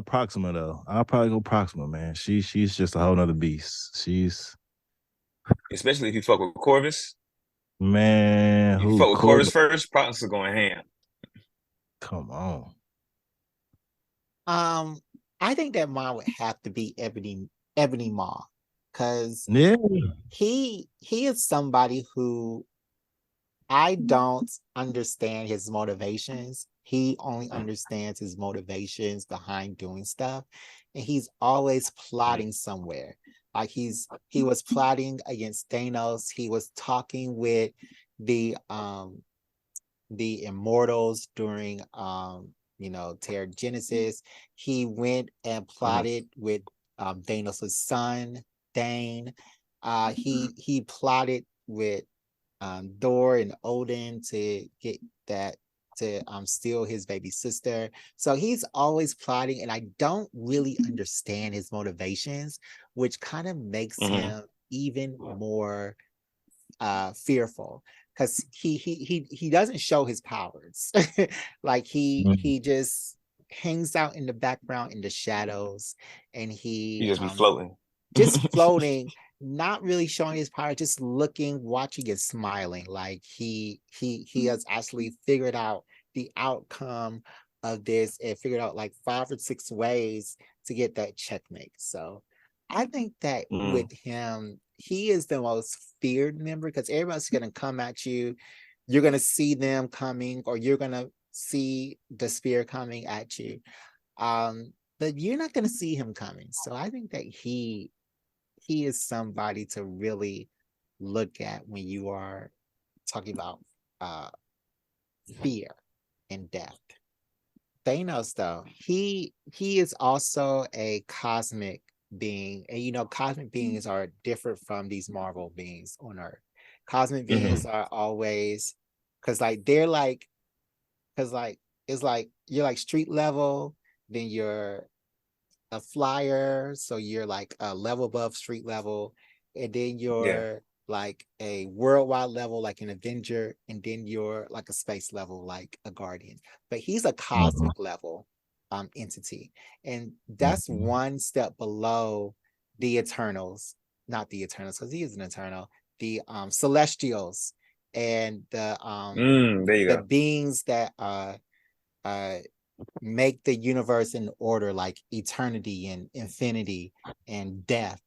Proxima though. I'll probably go Proxima, man. She's just a whole nother beast. She's especially if you fuck with Corvus. Man, you fuck with Corvus first, Proxima going ham. Come on. I think that mine would have to be Ebony Maw, because he is somebody who I don't understand his motivations. He only understands his motivations behind doing stuff, and he's always plotting somewhere. Like he was plotting against Thanos. He was talking with the Immortals during Genesis. He went and plotted with Thanos' son, Dane. He plotted with Thor and Odin to get that to steal his baby sister. So he's always plotting, and I don't really understand his motivations, which kind of makes him even more fearful. because he doesn't show his powers. Like he just hangs out in the background in the shadows, and He he just be floating. just floating, not really showing his power, just looking, watching, and smiling. Like he has actually figured out the outcome of this and figured out like 5 or 6 ways to get that checkmate. So I think that with him, he is the most feared member because everybody's gonna come at you. You're gonna see them coming, or you're gonna see the spear coming at you. But you're not gonna see him coming. So I think that he is somebody to really look at when you are talking about fear and death. Thanos, though, he is also a cosmic being, and you know, cosmic beings are different from these Marvel beings on Earth. Cosmic beings are always, because like they're like, because like it's like you're like street level, then you're a flyer, so you're like a level above street level, and then you're like a worldwide level, like an Avenger, and then you're like a space level, like a Guardian. But he's a cosmic level entity, and that's one step below the Eternals, not the Eternals, because he is an Eternal, the Celestials, and there you the go. beings that make the universe in order, like eternity and infinity and death.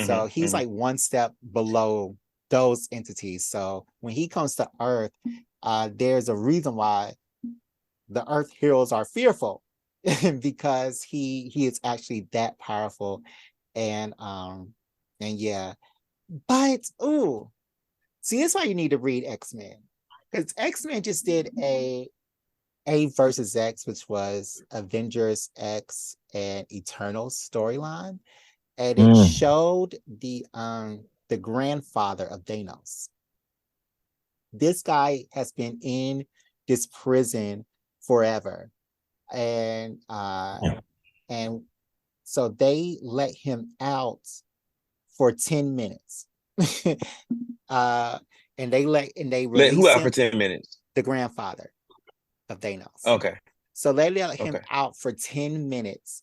So he's like one step below those entities. So when he comes to Earth, there's a reason why the Earth heroes are fearful, because he is actually that powerful. And yeah, but ooh, see, that's why you need to read X-Men, because X-Men just did a versus X, which was Avengers X and Eternals storyline, and it showed the grandfather of Thanos. This guy has been in this prison forever, and and so they let him out for 10 minutes. And they Let who release out for him, 10 minutes? the grandfather of Thanos. Okay. So they let him out for 10 minutes.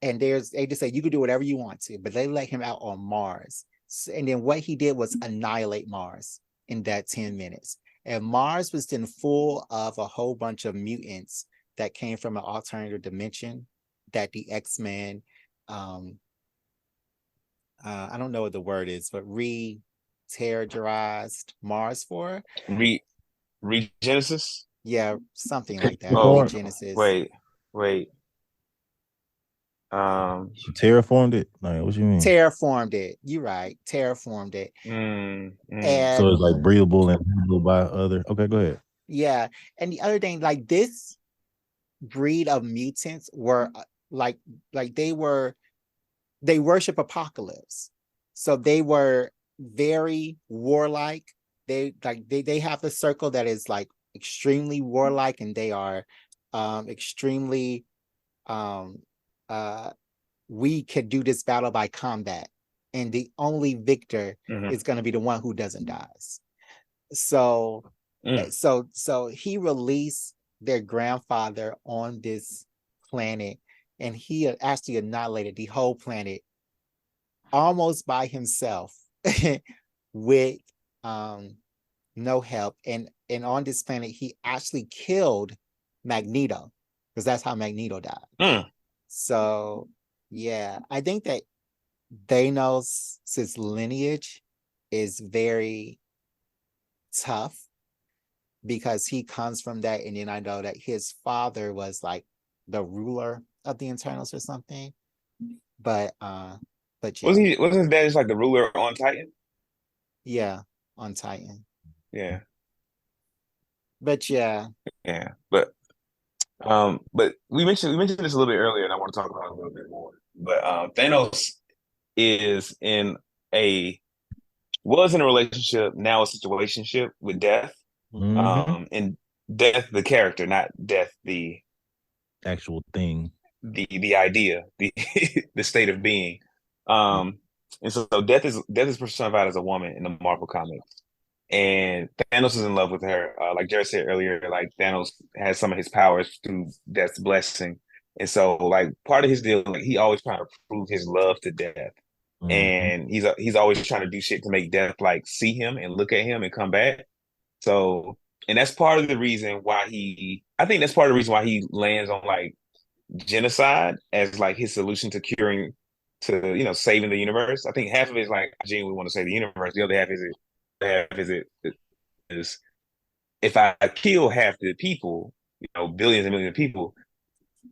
And they just say you can do whatever you want to, but they let him out on Mars. And then what he did was annihilate Mars in that 10 minutes. And Mars was then full of a whole bunch of mutants that came from an alternative dimension that the X-Men, I don't know what the word is, but re-terrorized Mars for. Regenesis? Yeah, something like that. Oh, Regenesis. Wait. Terraformed it? Like, what you mean? Terraformed it. You're right. Terraformed it. And so it's like breathable and handled by other. Okay, go ahead. Yeah. And the other thing, like this breed of mutants were like they worship apocalypse. So they were very warlike. They have the circle that is like extremely warlike, and they are extremely we could do this battle by combat, and the only victor is going to be the one who doesn't die. So he released their grandfather on this planet, and he actually annihilated the whole planet almost by himself with no help. And on this planet, he actually killed Magneto, because that's how Magneto died. So yeah, I think that Thanos' lineage is very tough because he comes from that, and then I know that his father was like the ruler of the Eternals or something. But yeah. Wasn't his dad just like the ruler on Titan? Yeah, on Titan. Yeah. But yeah. Yeah. But we mentioned this a little bit earlier, and I want to talk about it a little bit more. But Thanos is was in a relationship, now a situationship with Death. And Death the character, not Death the actual thing. The idea, the the state of being. And so Death is personified as a woman in the Marvel comics. and Thanos is in love with her. Like Jared said earlier, like Thanos has some of his powers through Death's blessing, and so like part of his deal, like he always trying to prove his love to Death, and he's always trying to do shit to make Death like see him and look at him and come back. So, and that's part of the reason why I think that's part of the reason why he lands on like genocide as like his solution to curing, to saving the universe. I think half of it is like I genuinely want to save the universe. The other half is if I kill half the people, billions and millions of people,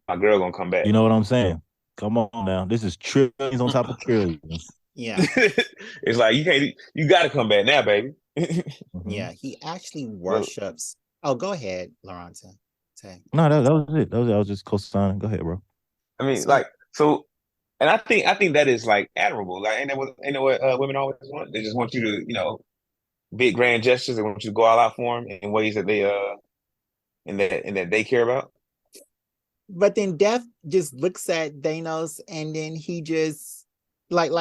my girl gonna come back. You know what I'm saying? Come on now. This is trillions on top of trillions. Yeah. It's like you gotta come back now, baby. Yeah, he actually worships. Oh, go ahead, Loronta. No, that was it. I was just co-signing. Go ahead, bro. I mean, and I think that is like admirable. Like, ain't that what women always want? They just want you to, big grand gestures. They want you to go all out for them in ways that they and that they care about. But then Death just looks at Thanos, and then he just like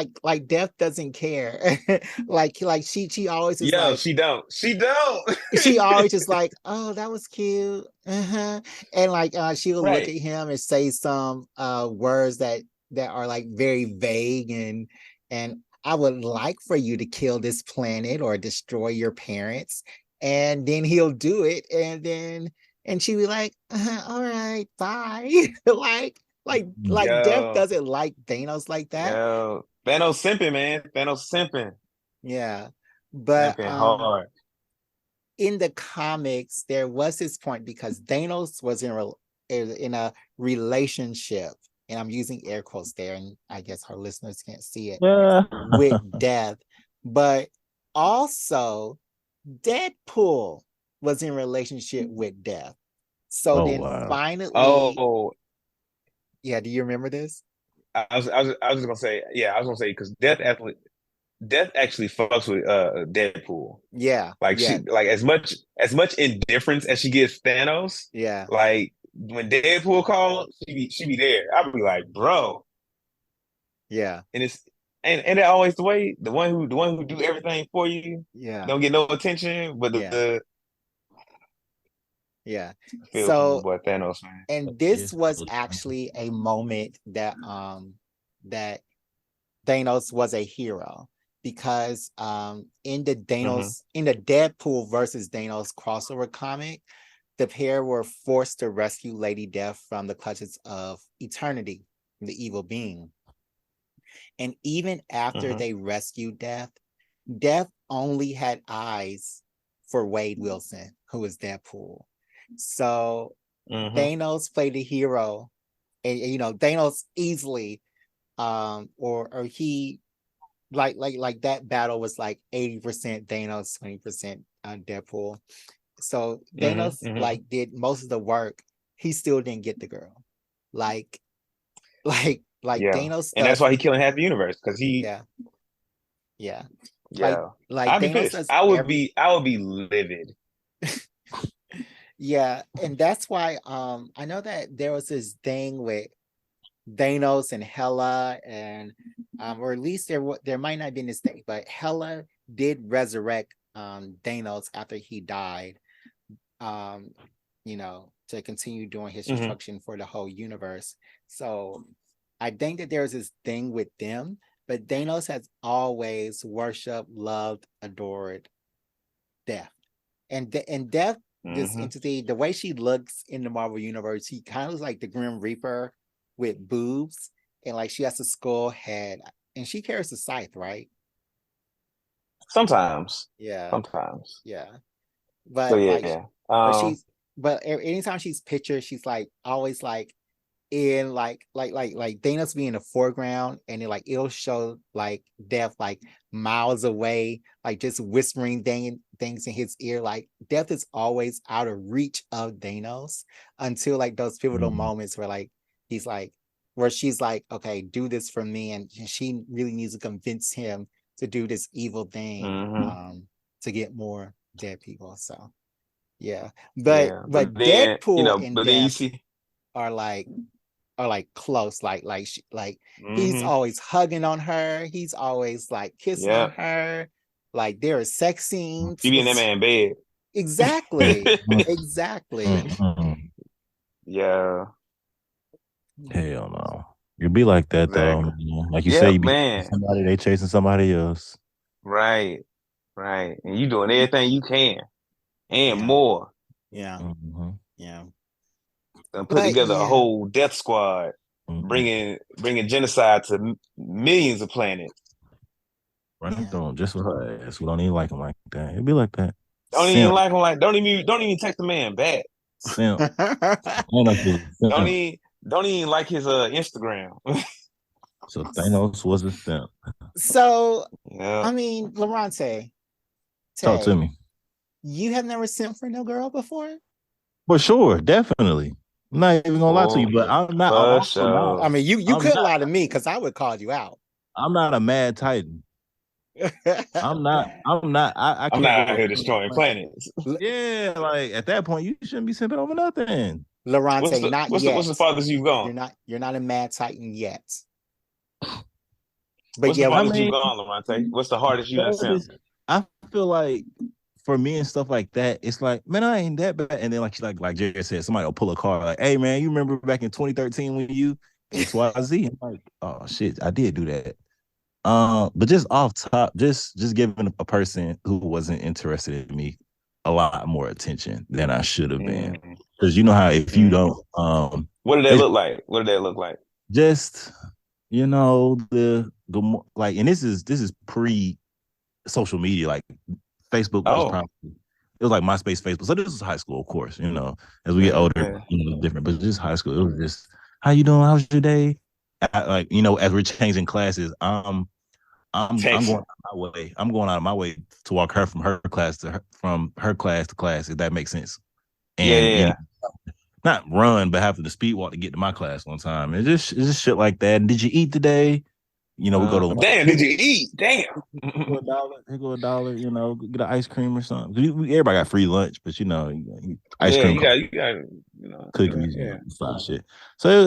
Death doesn't care. like she always is like she don't she always just like, oh, that was cute. And like she'll look at him and say some words that are like very vague, and I would like for you to kill this planet or destroy your parents. And then he'll do it, and she'll be like, all right, bye. like Death doesn't like Thanos like that. Yo, Thanos simping, man. Thanos simping. Yeah. But simping hard. In the comics, there was this point because Thanos was in a relationship, and I'm using air quotes there, and I guess our listeners can't see it, with Death. But also, Deadpool was in relationship with Death. So finally, yeah. Do you remember this? I was just gonna say, because Death actually fucks with Deadpool. Yeah, she like as much indifference as she gives Thanos. Yeah, like when Deadpool called, she be there. I'd be like, bro. Yeah, and it's and it always the one who do everything for you. Yeah, don't get no attention, but So, boy, Thanos, man. And this was actually a moment that that Thanos was a hero, because in the Deadpool versus Thanos crossover comic, the pair were forced to rescue Lady Death from the clutches of Eternity, the evil being. And even after they rescued Death, Death only had eyes for Wade Wilson, who was Deadpool. So Thanos played the hero, and Thanos easily, or he like that battle was like 80% Thanos, 20% Deadpool. So Thanos like did most of the work. He still didn't get the girl. Like Thanos, and that's why he killing half the universe, because he like I'd be Thanos pissed. I would be livid. Yeah, and that's why I know that there was this thing with Thanos and Hela, and or at least there might not have been this thing, but Hela did resurrect Thanos after he died, to continue doing his destruction for the whole universe. So I think that there's this thing with them, but Thanos has always worshipped, loved, adored Death, and Death, this entity, the way she looks in the Marvel universe, he kind of looks like the Grim Reaper with boobs, and like she has a skull head, and she carries a scythe, right? Sometimes. Yeah. But so, but anytime she's pictured, she's like always like in like Thanos be in the foreground, and it'll show like Death like miles away, like just whispering things in his ear. Like Death is always out of reach of Thanos until like those pivotal moments where like he's like, where she's like, okay, do this for me, and she really needs to convince him to do this evil thing to get more dead people. So but then, Deadpool and Death are like close, he's always hugging on her, he's always like kissing on her, Like there are sex You scenes. be in that man bed. Exactly. Exactly. Yeah. Hell no. You be like that though. Exactly. Like you say, Yep, you be man. somebody, they chasing somebody else. Right. Right. And you doing everything you can and Yeah. more. Yeah. Mm-hmm. Yeah. And put But together a yeah. whole death squad, Mm-hmm. bringing genocide to millions of planets. Running Yeah. through them just for her ass. We don't even like him like that. It'd be like that. Don't even Simp. like him. Like don't even text the man back. Simp. Thanos was a Don't simp. even like his Instagram. So Thanos was a simp. So Yeah. I mean, Loronta, Talk to Tay, me. you have never sent for no girl before? For sure, definitely. I'm not even gonna lie to you, but I'm not. I'm For also not. I sure. mean, you I'm could not. lie to me because I would call you out. I'm not a mad titan. I'm not. I'm not. I I'm can't not go. out here destroying planets. Yeah, like at that point, you shouldn't be simping over nothing. Lorante, not What's the yet. farthest you've gone? You're not a mad titan yet. But What's the yeah, I farthest you've mean, gone, Loronta? What's the hardest you done sent? I feel like for me and stuff like that, it's like, man, I ain't that bad. And then like Jared said, somebody will pull a card like, hey man, you remember back in 2013 when you XYZ? I'm like, oh shit, I did do that. But just off top, just giving a person who wasn't interested in me a lot more attention than I should have been. Because you know how if you don't what did that look like? What did that look like? Just the like, and this is pre social media. Like Facebook was probably, it was like MySpace, Facebook. So this was high school, of course. As we get older, different. But just high school, it was just, how you doing? How's your day? As we're changing classes, I'm going out of my way. I'm going out of my way to walk her from her class to class, if that makes sense. And not run, but have to speed walk to get to my class one time. It's just shit like that. Did you eat today? We go to damn. Did you eat? Damn. Go a dollar. Get an ice cream or something. Everybody got free lunch, but ice cream. You got cookies and stuff shit. So it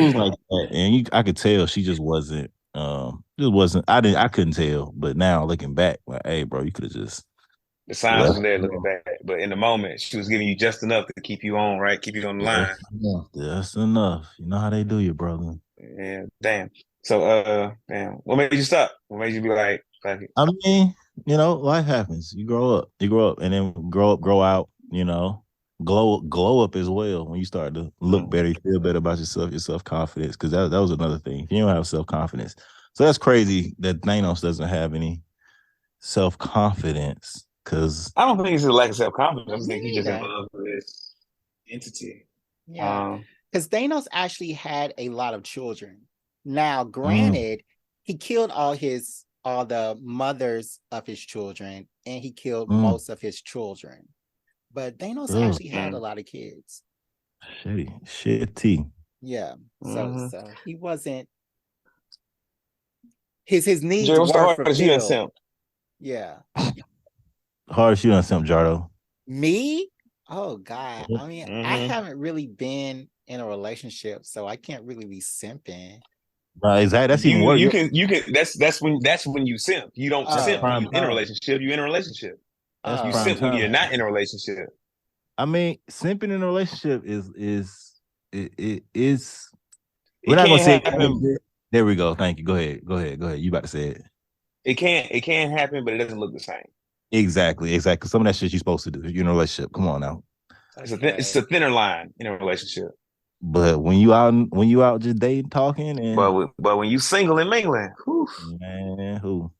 was like that, and I could tell she just wasn't. Just wasn't. I couldn't tell, but now looking back, like, hey, bro, you could have just. The signs was there looking back, but in the moment, she was giving you just enough to keep you on, right? Keep you on the line. That's enough. You know how they do you, brother. Yeah, damn. So, damn. What made you stop? What made you be like? I mean, life happens. You grow up, and then grow out. Glow up as well when you start to look better, you feel better about yourself, your self-confidence. Because that was another thing. If you don't have self-confidence, so that's crazy that Thanos doesn't have any self-confidence. Because I don't think it's a lack of self-confidence. I just think he's just in love with this entity. Yeah, because Thanos actually had a lot of children. Now, granted, he killed all the mothers of his children, and he killed most of his children. But Thanos actually had a lot of kids. Shitty. Yeah. So he wasn't. His needs Jay, what's the were hardest you done fulfilled. simped? Yeah. Hardest you done simped, Jardo? Me? Oh God. I mean, I haven't really been in a relationship, so I can't really be simping. Exactly. That's even worse. You can. That's when you simp. You don't simp when you're in a relationship. You're in a relationship. You simp when you're not in a relationship. I mean, simping in a relationship is it is. We're not gonna say it. There we go. Thank you. Go ahead. You about to say it. It can happen, but it doesn't look the same. Exactly. Some of that shit you're supposed to do. You're in a relationship. Come on now. It's a thinner line in a relationship. But when you out just dating, talking, and but when you single and mingling, man, who?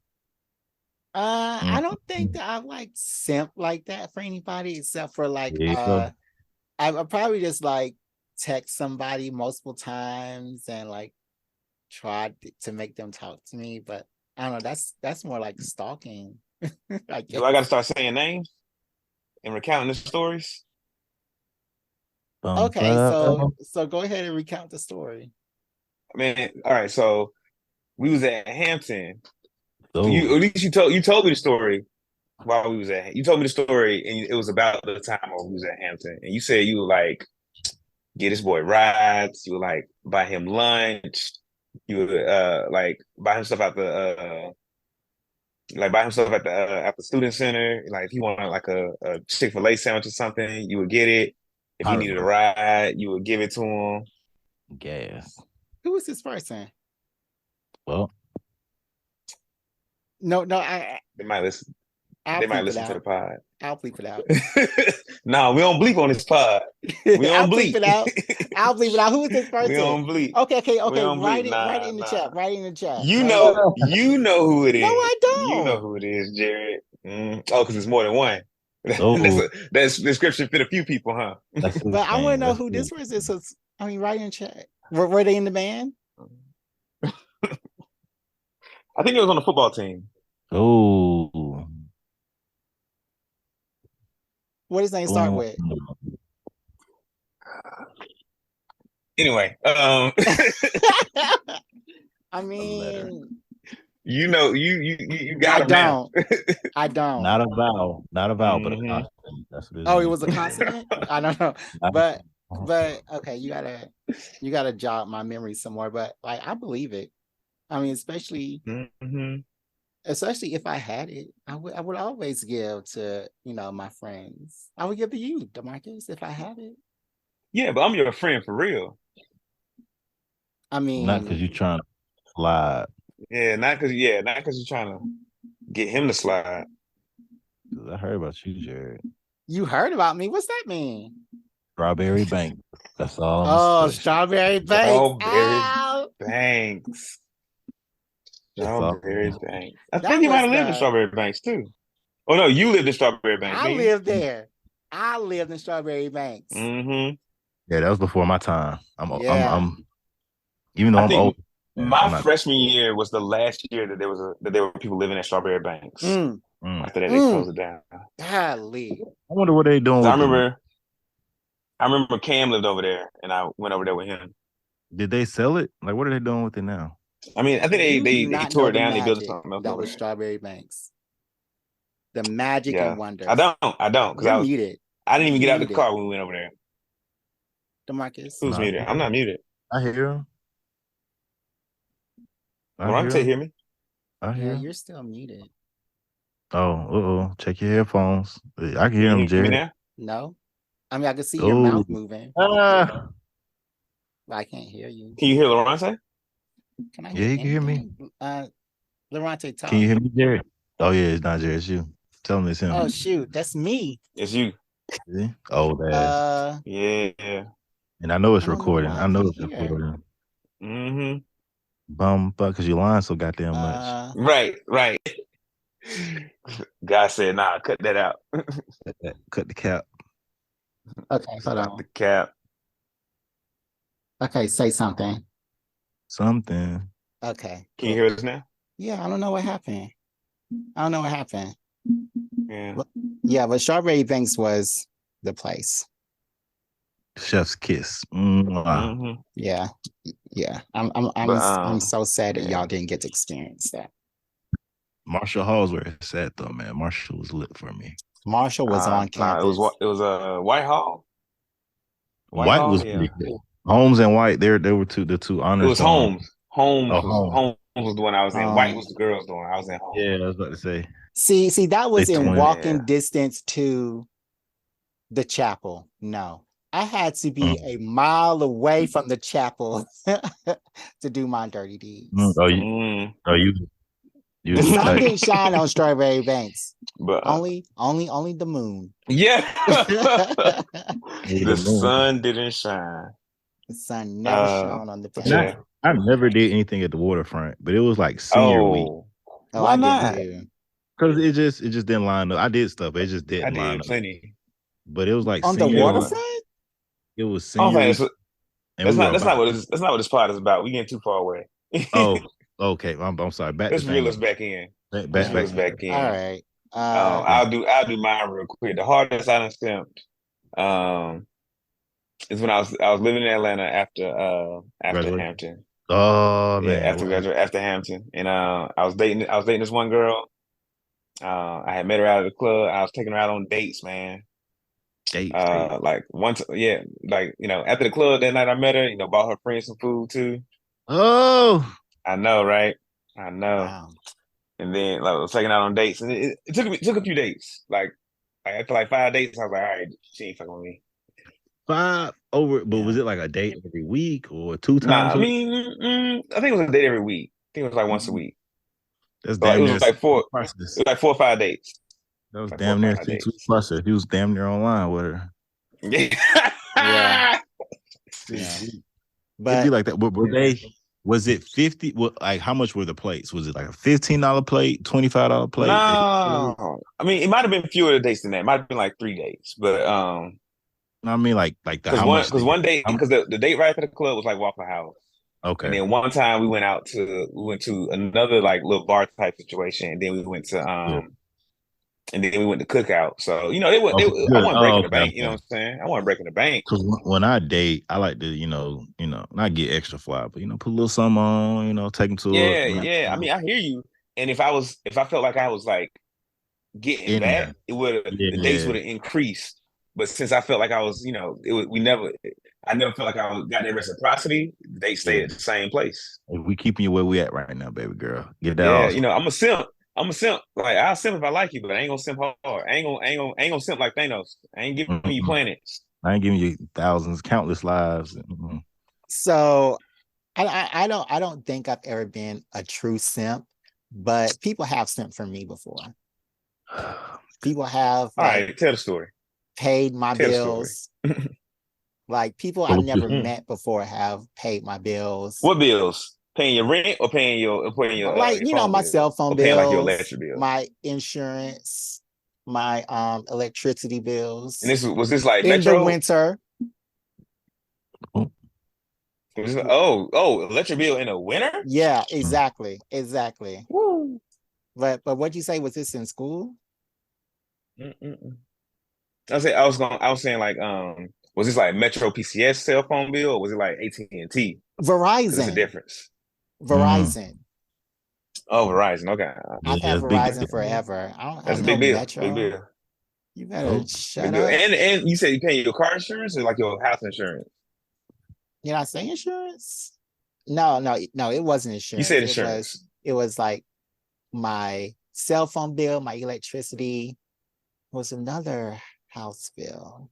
I don't think that I like simp like that for anybody except for like I probably just like text somebody multiple times and like try to make them talk to me, but I don't know, that's more like stalking. Do I gotta start saying names and recounting the stories? Okay, so go ahead and recount the story. I mean, all right, so we was at Hampton. At least you told me the story while we was at. You told me the story, and it was about the time when we was at Hampton, and you said you would like get this boy rides. You would like buy him lunch. You would like buy him stuff out the like by himself at the student center. Like if he wanted like a Chick-fil-A sandwich or something, you would get it. If he needed a ride, you would give it to him. Gas. Who was this person? Well, No, they might listen. I'll They might bleep it listen to out. the pod. I'll bleep it out. Nah, we don't bleep on this pod. We I'll don't bleep bleep. it out. I'll bleep it out. Who is this person? We don't bleep. Okay. We don't Write bleep. it. Write it Nah, in the nah. chat. Write it in the chat. You Write know, it. you know who it is. No, I don't. You know who it is, Jared. Oh, because it's more than one. oh, That's description fit a few people, huh? But I want to know who this person is. So, I mean, write in the chat. Were they in the band? I think it was on the football team. Oh. What does his name start with? Anyway, I mean, you know, you got him now. I don't. Not a vowel, but a consonant. That's what it is. Oh, it was a consonant? I don't know. But okay, you gotta jog my memory some more. But like I believe it. I mean, especially if I had it, I would always give to my friends. I would give to you, DeMarcus, if I had it. Yeah, but I'm your friend for real. I mean, not because you're trying to slide. Yeah, not because you're trying to get him to slide. I heard about you, Jared. You heard about me? What's that mean? Strawberry Banks. That's all. Strawberry Banks. Banks. Strawberry Banks. I think you might have lived in Strawberry Banks too. Oh no, you lived in Strawberry Banks. I lived there. I lived in Strawberry Banks. Mm-hmm. Yeah, that was before my time. I'm even though I'm old. My freshman year was the last year that there were people living at Strawberry Banks. After that, they closed it down. Golly. I wonder what they doing. I remember Cam lived over there, and I went over there with him. Did they sell it? Like, what are they doing with it now? I mean, I think they tore it down. They built something else. That was Strawberry Banks. The magic and wonders. I don't, because I was muted. I didn't even get out of the car when we went over there. DeMarcus. Who's muted? I'm not muted. I hear him. Loronta, hear me? I hear. You're still muted. Oh, check your headphones. I can hear him, Jared. Now? No, I mean I can see your mouth moving. But I can't hear you. Can you hear Loronta? Can I? Yeah, you can hear me. Loronta, talk. Can you hear me, Jared? Oh yeah, it's not Jared. It's you. Tell me it's him. Oh shoot, that's me. It's you. Oh, that's yeah. And I know it's recording. I know it's recording. Mm-hmm. Because you're lying so goddamn much. Right. God said, nah, cut that out. Cut the cap. Okay, hold on. The cap. Okay, say something. Okay. Can you hear us now? Yeah, I don't know what happened. Yeah. But Strawberry Banks was the place. Chef's kiss. Mm-hmm. Yeah. I'm so sad that y'all didn't get to experience that. Marshall Hall's where it's at though, man. Marshall was lit for me. Marshall was on campus. It was a Whitehall. White was pretty cool. Holmes and White, they were the two honors. It was Holmes. Holmes was the one I was in. White was the girls' one. I was in Holmes. Yeah, I was about to say. See, that was in walking distance to the chapel. No, I had to be a mile away from the chapel to do my dirty deeds. The sun didn't shine on Strawberry Banks, but only the moon. Yeah, the sun didn't shine. The sun never shone on the town. I never did anything at the waterfront, but it was like senior week. Why not? Because it just didn't line up. I did stuff, but it just didn't line up. Plenty. But it was like on the waterfront. It was senior week. That's not what this pod is about. We getting too far away. Okay. I'm sorry. Let's reel us back in. Back in. All right. I'll do mine real quick. The hardest I done stamped is when I was living in Atlanta after Hampton. Oh man. After Hampton. And I was dating this one girl. I had met her out of the club. I was taking her out on dates, man. Like once, yeah, like after the club that night I met her, bought her friends some food too. Oh, I know, right? I know. Wow. and then like I was taking out on dates, and it took a few dates. Like after like 5 dates, I was like, all right, she ain't fucking with me. 5 over, but was it like a date every week or 2 Nah, times I a week? mean, I think it was a date every week. I think it was like once a week. That's So damn it near was like four. It process. was like 4 or 5 dates. That was Like 4 or damn near 5 6 week dates. process. He was damn near online with her. Yeah. 6 weeks. It'd be But like that. But was it 50? Well, like how much were the plates? Was it like a $15 plate, $25 plate? No, I mean it might have been fewer dates than that. It might have been like 3 dates, but I mean, like the because how much? one day because the date right after the club was like Waffle House, and Okay. then one time we went to another like little bar type situation, and then we went to Yeah. and then we went to Cookout. So Okay, I good. wasn't Oh, breaking the okay, bank. You know okay. what I'm saying? I wasn't breaking the bank. Because when I date, I like to, not get extra fly, but put a little something on, take them to Yeah, a yeah. I mean, I hear you. And if I felt like I was like getting in back, there. the dates Yeah. would have increased. But since I felt like I was, I never felt like got that reciprocity. They stayed Yeah. at the same place. If we keeping you where we at right now, baby girl. Get that Yeah, off. I'm a simp. I'm a simp. Like I'll simp if I like you, but I ain't gonna simp hard. I ain't gonna simp like Thanos. I ain't giving you Mm-mm. planets. I ain't giving you thousands, countless lives. Mm-mm. so I don't think I've ever been a true simp, but people have simped for me before. People have All like right, tell the story. paid my Tell the story. bills. Like people Pull I've up never your- met before have paid my bills. What bills? Paying your rent or paying Like, your phone my bill cell phone or paying like your bills, electric bill? my insurance, my electricity And bills was this like in the Metro? winter. Electric bill in the winter? Yeah, exactly. Woo. But what'd you say? Was this in school? Mm-mm. I was saying like was this like Metro PCS cell phone bill or was it like AT&T? Because it's a Verizon. difference. Verizon. Oh, Verizon. Okay. I've Yeah, had that's big. Verizon forever. I don't That's have a no big bill. Big Metro. bill. You better Oh, shut Big bill. up. And you said you paying your car insurance or like your house insurance? You're not saying insurance? No, it wasn't You insurance. said insurance. It was like my cell phone bill, my electricity, was another house bill.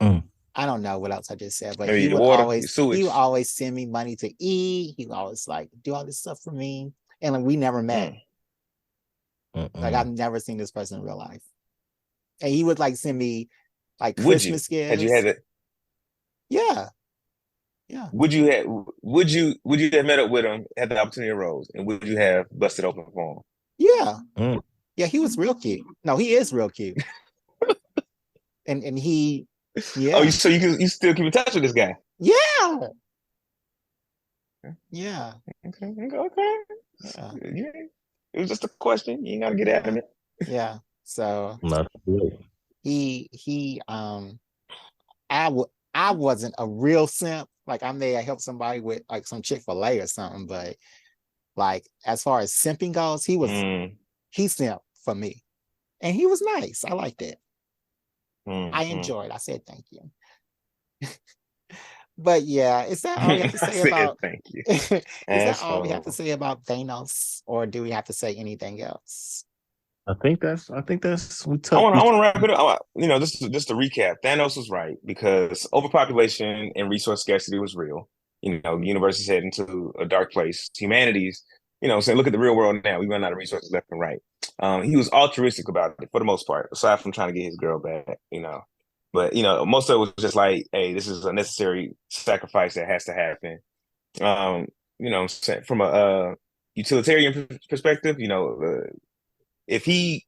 Mm. I don't know what else I just said, but Maybe your water, your he would sewage. always send me money to eat. He would always like do all this stuff for me. And like we never met. Like I've never seen this person in real life. And he would like send me like Would you? Christmas Had you had gifts. it? Yeah. Would you have met up with him, had the opportunity arose, and would you have busted open for him? Yeah. Mm. Yeah, he was real cute. No, he is real cute. and he yeah. Oh, so you still keep in touch with this guy? Yeah. Yeah. Okay. Yeah. Yeah. It was just a question. You ain't gotta get at it. Yeah. So That's good. he I wasn't a real simp. Like I may have helped somebody with like some Chick-fil-A or something, but like as far as simping goes, he simped for me. And he was nice. I liked it. I enjoyed. I said thank you. But yeah, is that all we have to say about thank you? is that all we have to Asshole. say about Thanos, or do we have to say anything else? I think that's we I took. want to wrap it up. Just to recap, Thanos was right because overpopulation and resource scarcity was real. The universe is heading to a dark place. Humanity's, saying look at the real world now. We run out of resources left and right. He was altruistic about it for the most part, aside from trying to get his girl back. But most of it was just like, hey, this is a necessary sacrifice that has to happen. From a utilitarian perspective, if he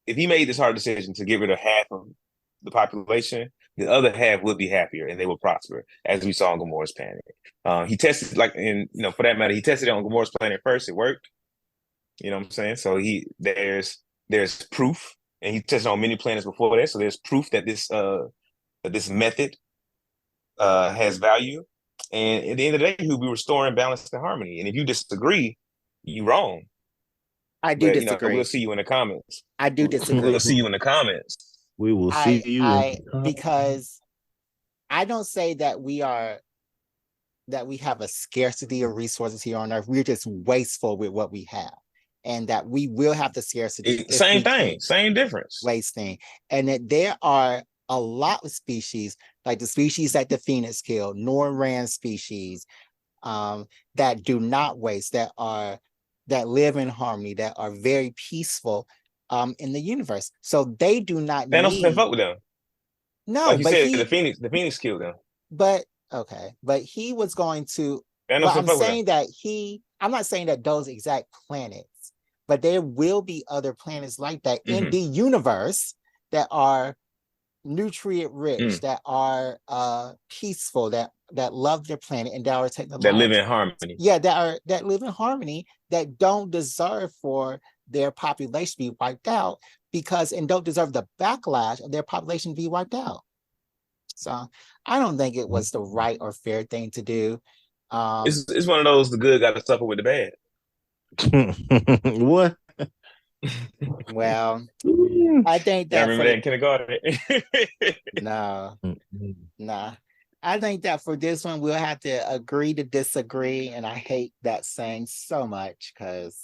made this hard decision to get rid of half of the population, the other half would be happier and they would prosper, as we saw on Gamora's planet. He tested for that matter, he tested it on Gamora's planet first. It worked. You know what I'm saying? So there's proof, and he tested on many planets before that. So there's proof that this method has value. And at the end of the day, he'll be restoring balance and harmony. And if you disagree, you're wrong. I do But disagree. we'll see you in the comments. I do disagree. We'll see you in the comments. We will see you. Because I don't say that we are we have a scarcity of resources here on Earth. We're just wasteful with what we have, and that we will have the scarcity if Same we thing, keep same difference. wasting, and that there are a lot of species, like the species that the Phoenix killed, Noran species, that do not waste, that live in harmony, that are very peaceful in the universe. So they do not Thanos didn't need. fuck with them. No, Like you but said, the Phoenix killed them. but okay, but he was going to. Thanos But didn't I'm fuck with them. saying that I'm not saying that those exact planets, but there will be other planets like that in the universe that are nutrient rich, that are peaceful, that love their planet and that are technological, that live in harmony. Yeah, that live in harmony, that don't deserve for their population to be wiped out, and don't deserve the backlash of their population to be wiped out. So I don't think it was the right or fair thing to do. It's one of those, the good got to suffer with the bad. What? Well, I think I that remember that in kindergarten. Nah. I think that for this one, we'll have to agree to disagree. And I hate that saying so much because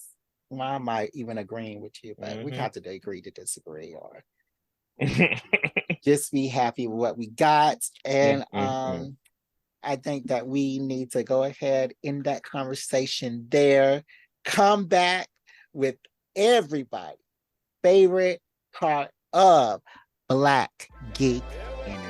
I might even agreeing with you, but we have to agree to disagree or just be happy with what we got. And I think that we need to go ahead in that conversation there. Come back with everybody's favorite part of Black Geek Energy.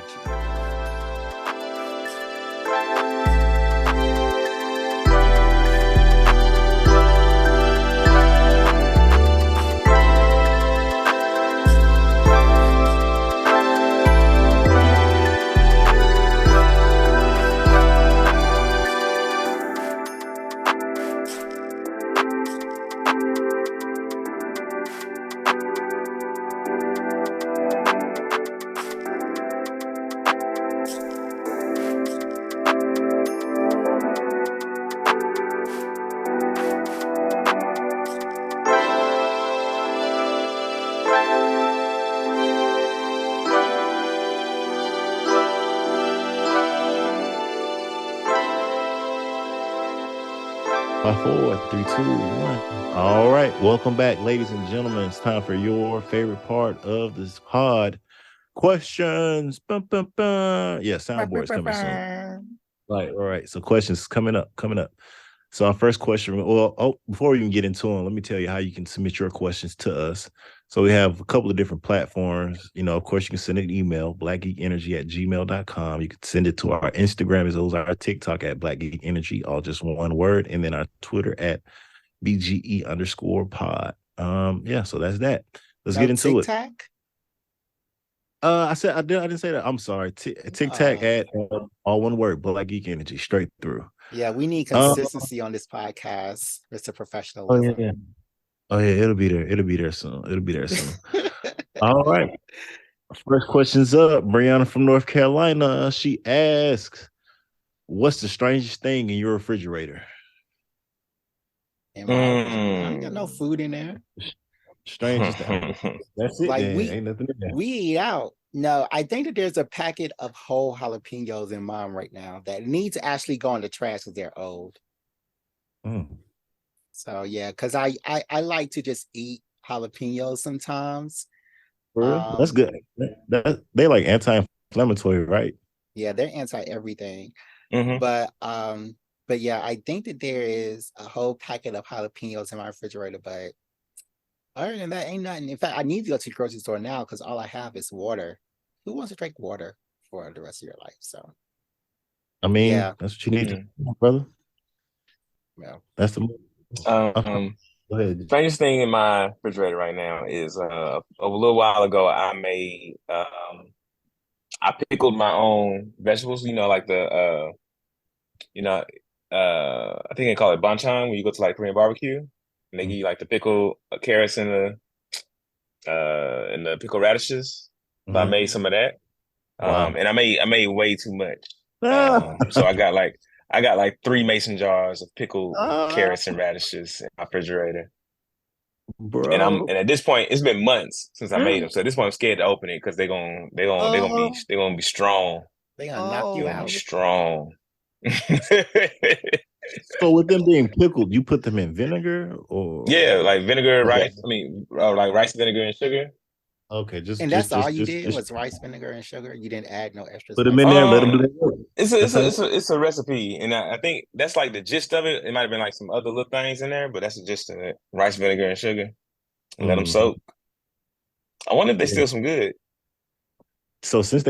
Four, 3, 2, 1. All right. Welcome back, ladies and gentlemen. It's time for your favorite part of this pod. Questions. Bum, bum, bum. Yeah, soundboard's coming soon. All right. So questions coming up. So our first question, before we even get into them, let me tell you how you can submit your questions to us. So we have a couple of different platforms. Of course, you can send an email, blackgeekenergy@gmail.com. You can send it to our Instagram, as well as our TikTok at Black Geek Energy, all just one word, and then our Twitter at BGE_pod. So that's that. Let's get into TikTok? it. I didn't say that. I'm sorry. TikTok at all one word, Black Geek Energy, straight through. Yeah, we need consistency on this podcast. It's a professionalism. Oh yeah, it'll be there soon. All right. First question's up. Brianna from North Carolina. She asks, "What's the strangest thing in your refrigerator?" I ain't got no food in there. Strangest thing. That's it. Like ain't nothing in there. We eat out. No, I think that there's a packet of whole jalapenos in mine right now that need to actually go in the trash because they're old. So yeah, because I like to just eat jalapenos sometimes. For real? That's good. They like anti-inflammatory, right? Yeah, they're anti everything. But yeah, I think that there is a whole packet of jalapenos in my refrigerator, but other than that, ain't nothing. In fact, I need to go to the grocery store now because all I have is water. Who wants to drink water for the rest of your life? So, I mean, that's what you need to do, brother. Well, that's the. Go ahead. Strangest thing in my refrigerator right now is a little while ago I made I pickled my own vegetables. Like the I think they call it banchan when you go to like Korean barbecue, and they give you like the pickled carrots and the pickled radishes. So I made some of that, and I made way too much. So I got like 3 mason jars of pickled carrots and radishes in my refrigerator. Bro. And at this point, it's been months since I made them. So at this point, I'm scared to open it because they're gonna be strong. They're gonna knock you out. Strong. So with them being pickled, you put them in vinegar Yeah, or like vinegar, okay. rice. I mean, like rice vinegar and sugar. Okay, And that's all you did was rice vinegar and sugar. You didn't add no extra put them spice. in there, let them do Um, their work. it's a recipe, and I think that's like the gist of it. It might have been like some other little things in there, but that's the gist of it. Rice vinegar and sugar, and let them soak. I wonder if they still some good. So since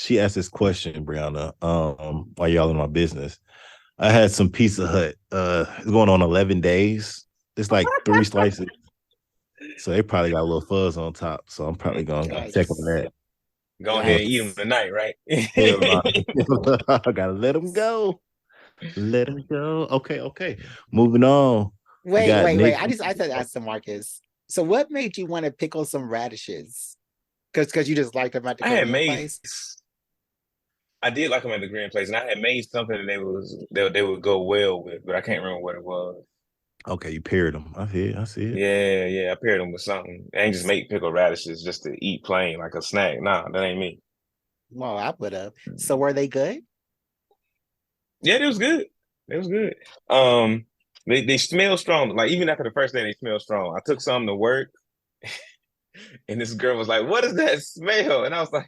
she asked this question, Brianna, while y'all in my business, I had some Pizza Hut. It's going on 11 days. It's like 3 slices. So they probably got a little fuzz on top. So I'm probably gonna check on that. Go ahead and eat them tonight, right? Hell no. I gotta let them go. Let them go. Okay. Moving on. Wait. I said ask to Marcus. So what made you want to pickle some radishes? Because you just liked them at the I had Korean made. place? I did like them at the Korean place, and I had made something that they would go well with, but I can't remember what it was. Okay, you paired them. I see it. Yeah, I paired them with something. I ain't just make pickled radishes just to eat plain like a snack. Nah, that ain't me. Well, I would have. So were they good? Yeah, it was good. It was good. They smell strong. Like even after the first day, they smell strong. I took some to work, and this girl was like, "What is that smell?" And I was like,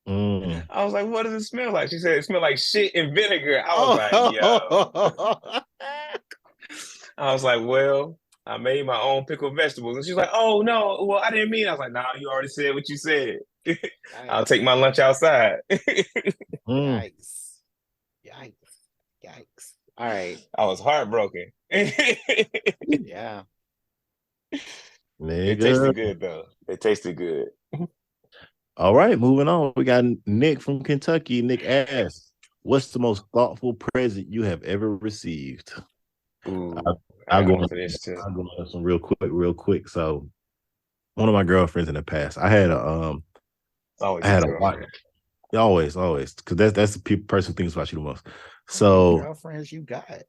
"What does it smell like?" She said, "It smells like shit and vinegar." I was like, "Yo." I was like, "Well, I made my own pickled vegetables," and she's like, "Oh no, well I didn't mean." I was like, "Nah, you already said what you said. I'll take my lunch outside." Yikes. All right. I was heartbroken. Yeah. It tasted good though. It tasted good. All right, moving on. We got Nick from Kentucky. Nick asks, "What's the most thoughtful present you have ever received?" Ooh, I I'll got go one on. for this too. I'll go on some real quick. So, one of my girlfriends in the past, I had Always I a had a watch. girlfriend. Always, because that's the person who thinks about you the most. So, So, girlfriends you got?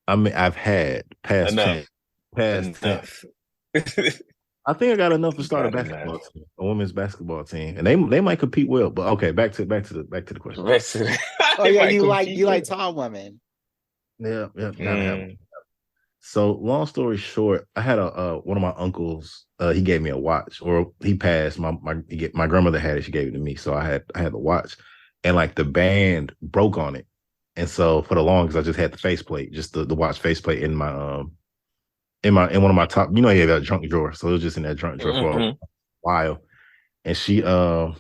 I mean, I've had past tense. Enough. I think I got enough to start a basketball team, a women's basketball team, and they might compete well. But okay, back to the question. Oh yeah, you like tall women. Yeah, gotta have. So long story short, I had one of my uncles. He gave me a watch, or he passed. My grandmother had it. She gave it to me, so I had the watch, and like the band broke on it, and so for the longest, I just had the faceplate, just the watch faceplate in my in one of my top. You know, he had that trunk drawer, so it was just in that trunk drawer for a while. And she and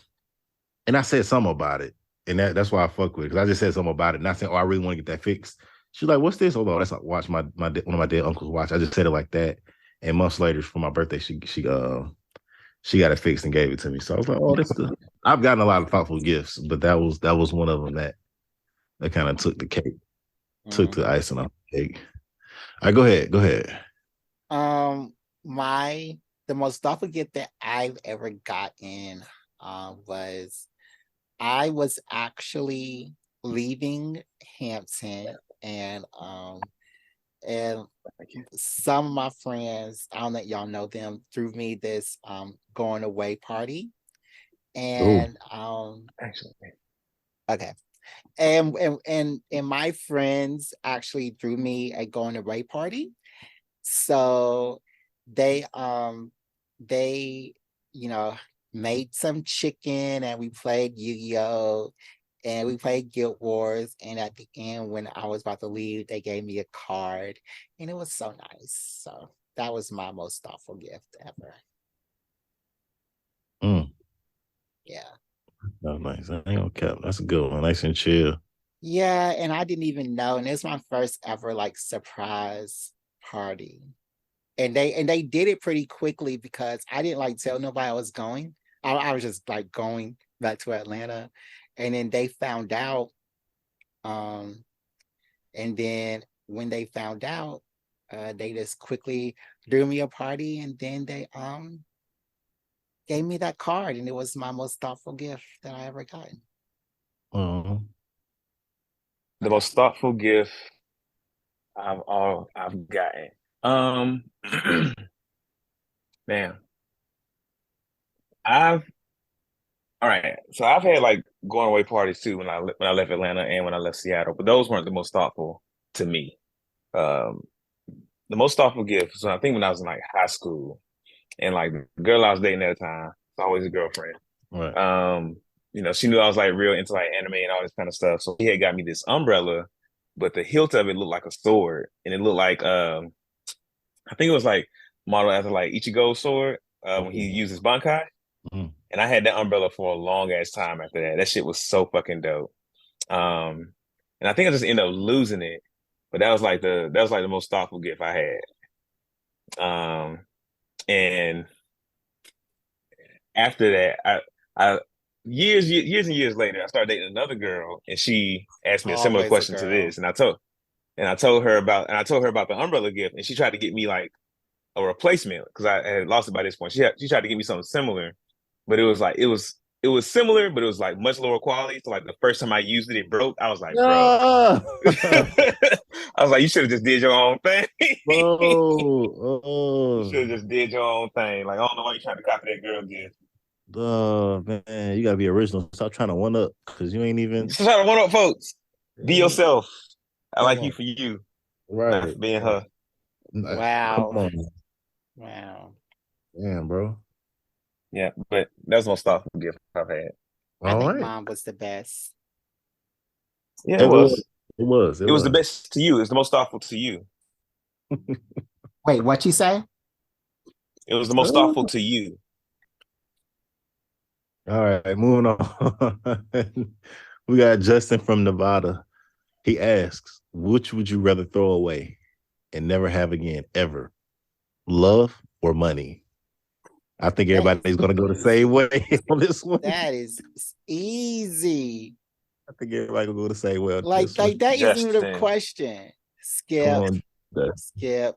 I said something about it, and that's why I fuck with it, because I just said something about it, and I said, "Oh, I really want to get that fixed." She's like, "What's this?" Although that's like watch one of my dead uncle's watch. I just said it like that, and months later for my birthday, she got it fixed and gave it to me. So I was like, "Oh, that's good." I've gotten a lot of thoughtful gifts, but that was one of them that kind of took the cake, took the icing on the cake. All right, go ahead. The most thoughtful gift that I've ever gotten was I was actually leaving Hampton, and some of my friends, I don't know, y'all know them, threw me this going away party. And actually, okay. And my friends actually threw me a going away party. So they you know made some chicken, and we played Yu-Gi-Oh, and we played Guild Wars, and at the end when I was about to leave, they gave me a card, and it was so nice. So that was my most thoughtful gift ever. Yeah. Oh, nice. I ain't gonna cap. That's a good one. Nice and chill. Yeah, and I didn't even know, and it's my first ever like surprise party. And they did it pretty quickly, because I didn't like tell nobody I was going. I was just like going back to Atlanta, and then they found out. And then when they found out, they just quickly threw me a party, and then they gave me that card, and it was my most thoughtful gift that I ever gotten. The most thoughtful gift I've gotten. Man, I've All right. So I've had like going away parties too when I left Atlanta and when I left Seattle, but those weren't the most thoughtful to me. Um, the most thoughtful gift was I think when I was in like high school and like the girl I was dating at the time, it's always a girlfriend. Right. She knew I was like real into like anime and all this kind of stuff. So he had got me this umbrella, but the hilt of it looked like a sword, and it looked like I think it was like modeled after like Ichigo's sword when he used his Bankai. Mhm. And I had that umbrella for a long ass time after that. That shit was so fucking dope. And I think I just ended up losing it, but that was like the most thoughtful gift I had. And after that, I years and years later, I started dating another girl, and she asked me a similar Always a question to girl. this, and I told her about the umbrella gift, and she tried to get me like a replacement because I had lost it by this point. She tried to give me something similar, but it was like it was similar, but it was like much lower quality. So like the first time I used it, it broke. I was like, bro, Ah! I was like, you should have just did your own thing. You Oh, should have just did your own thing. Like I don't know why you trying to copy that girl again. oh, man, you gotta be original. Stop trying to one up because you ain't even. So try to one up, folks. Be yourself. I Come like you on, for you, not right? for being her. Come Wow. on, Wow. damn, bro. Yeah, but that was the most thoughtful gift I've had. I All think right, mine was the best. Yeah, it it was, was. it was, it It was the was. best to you. It's the most thoughtful to you. Wait, what you say? It was the most thoughtful to you. All right, moving on. We got Justin from Nevada. He asks, which would you rather throw away and never have again, ever? Love or money? I think That is everybody's going to go the same easy. way on this one. That is I easy. think everybody will go the same way on Like, this one. like that isn't even a Justin. question. Come Skip, on. Dustin. skip,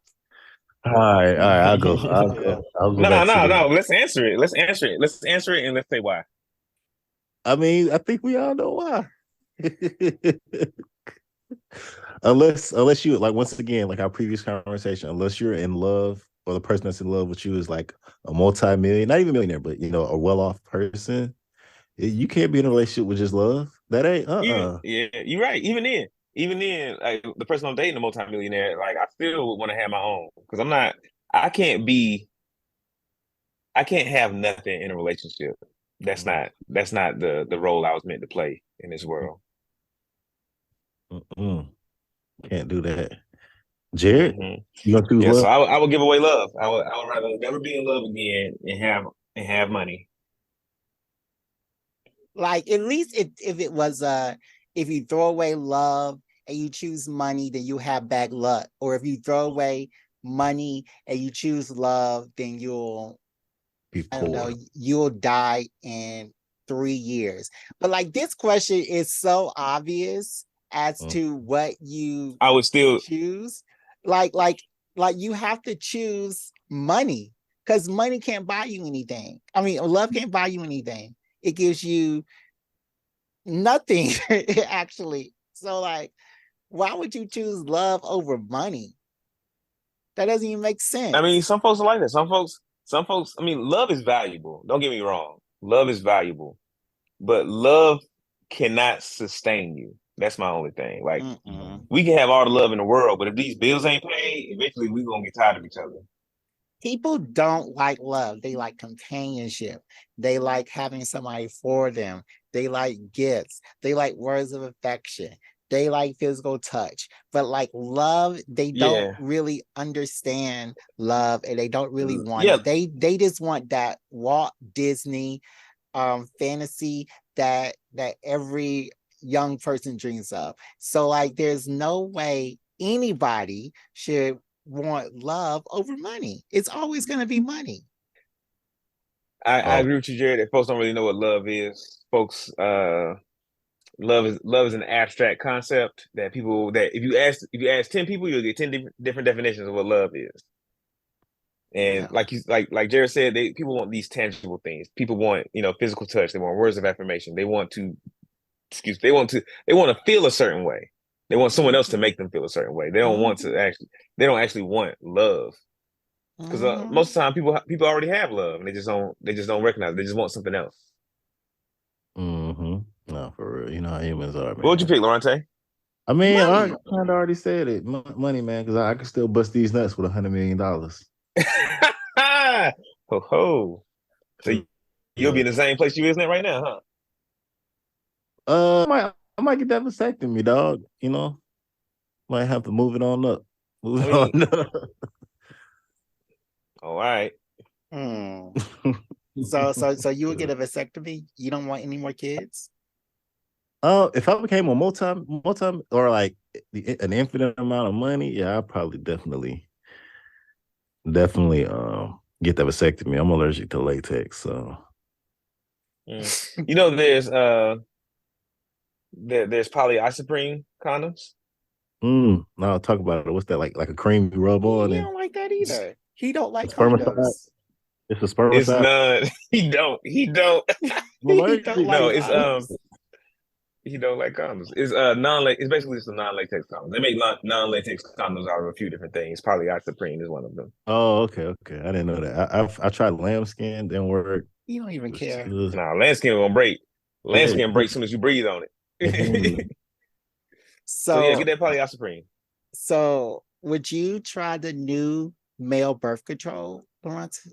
All right, I'll go. skip. I'll go No, back to no, the. no. Let's answer it. Let's answer it. Let's answer it and let's say why. I mean, I think we all know why. unless you like once again, like our previous conversation, unless you're in love or the person that's in love with you is like a multi-million, not even millionaire, but a well-off person, you can't be in a relationship with just love. That ain't Yeah, you're right. Even then, like the person I'm dating, a multimillionaire, like I still would want to have my own because I can't be, I can't have nothing in a relationship. That's not the role I was meant to play in this world. Mm-mm. Can't do that. Jared, Hmm you gonna choose Yeah, so love? I would give away love. I would rather never be in love again and have money. Like at least if it was if you throw away love and you choose money, then you have bad luck. Or if you throw away money and you choose love, then you'll Be I don't know, poor. you'll die in 3 years. But like this question is so obvious as Mm. to what you I would still, choose. Like, like, like you have to choose money because money can't buy you anything. I mean, love can't buy you anything. It gives you nothing, actually. So, like, why would you choose love over money? That doesn't even make I mean, sense. some folks are like that. Some folks, I mean, love is valuable. Don't get me wrong. Love is valuable, but love cannot sustain you. That's my only thing. Like, Mm-mm. we can have all the love in the world, but if these bills ain't paid, eventually we're gonna get tired of each other. People don't like love. They like companionship. They like having somebody for them. They like gifts. They like words of affection. They like physical touch. But like love, they don't Yeah. really understand love and they don't really want Yeah. it. They just want that Walt Disney fantasy that every young person dreams of. So like there's no way anybody should want love over money. It's always going to be money. I Oh, agree with you, Jared, that folks don't really know what love is. Folks, love is an abstract concept that people that if you ask 10 people, you'll get 10 different definitions of what love is. And Yeah. like Jared said, people want these tangible things. People want, physical touch. They want words of affirmation. They want to they want to feel a certain way. They want someone else to Mm-hmm. make them feel a certain way. They don't actually want love. Because Mm-hmm. most of the time people already have love and they just don't recognize it. They just want something else. No, for real. You know how humans are, What would you man. pick, Loronta? I mean, I Money. kind of already said it. Money, man, because I can still bust these nuts with $100 million. Ho ho. So you'll be in the same place you is in right now, huh? I might get that vasectomy, dog. You know, might have to move it on up. Move I it mean, on up. all right. Hmm. So you would get a vasectomy? You don't want any more kids? If I became a multi, or like an infinite amount of money, yeah, I'd probably definitely get that vasectomy. I'm allergic to latex, so You know, there's polyisoprene condoms. No, talk about it. What's that like a cream you rub on He and don't like that either. He don't a like spermicide? condoms. It's a It's spermicide. none. He don't. I'm He don't allergic. No, like it's condoms. he don't like condoms. It's it's basically just a non-latex condom. They make non-latex condoms out of a few different things. Polyisoprene is one of them. Oh, okay. I didn't know that. I tried lambskin, didn't work. He don't even care. Nah, lambskin gonna break. Yeah, Lambskin breaks as soon as you breathe on it. So yeah, So get that polyisoprene. so would you try the new male birth control, Lawrence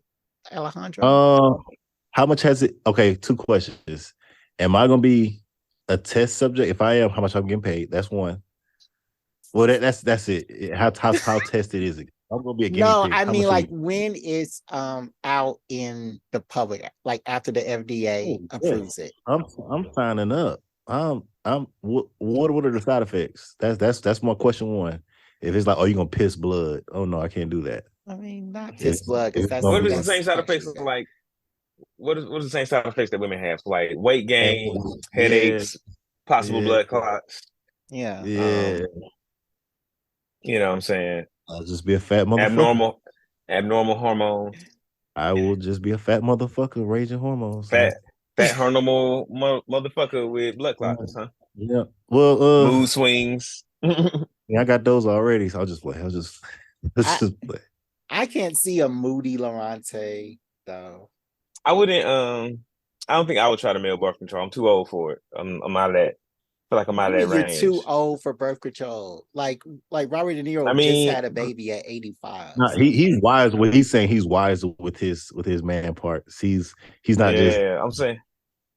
Alejandro? how much has it? Okay, two questions. Am I gonna be a test subject? If I am, how much I'm getting paid? That's one. Well, that's it. How tested is it? I'm gonna be a guinea No, pig. I How mean much are like we? when it's out in the public, like after the FDA Oh, yeah. approves it. I'm signing up. What are the side effects? That's my question one. If it's like, oh, you're gonna piss blood. Oh no, I can't do that. I mean, not If, piss blood, if because it's gonna What be is the like, same that's side effects actually of good. like what is the same side effects that women have? Like weight gain, yeah, headaches, possible yeah, blood clots. Yeah. yeah. Um, you know what I'm saying? I'll just be a fat motherfucker. Abnormal hormones, I will just be a fat motherfucker raging hormones. fat hormonal motherfucker with blood Yeah. clots, huh? Yeah. Well, Mood swings. yeah, I got those already, so I'll just play. Let's I just play. I can't see a moody Lorante though. I wouldn't I don't think I would try to male birth control. I'm too old for it. I'm out of that. I feel like I'm What out do of you that mean you're too range. old for birth control? Like Robert De I Niro just mean, had a baby at 85. No, So he's wise. What he's saying, he's wise with his man parts. He's not just yeah, I'm saying,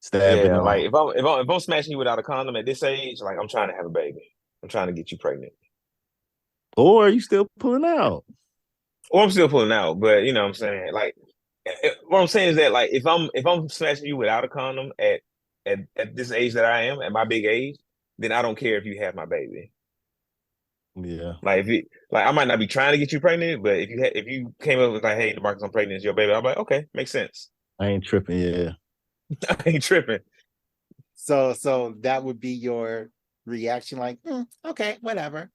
stabbing yeah, like off. if I'm smashing you without a condom at this age, like I'm trying to have a baby. I'm trying to get you pregnant. Or are you still pulling out? Or I'm still pulling out, but you know what I'm saying? Like what I'm saying is that like if I'm smashing you without a condom at this age that I am, at my big age, then I don't care if you have my baby. Yeah, Like like I might not be trying to get you pregnant, but if you came up with like, hey, Demarcus, I'm pregnant, it's your baby, I'm like, okay, makes sense. I ain't tripping. Yeah, I ain't tripping. so that would be your reaction, like, okay, whatever.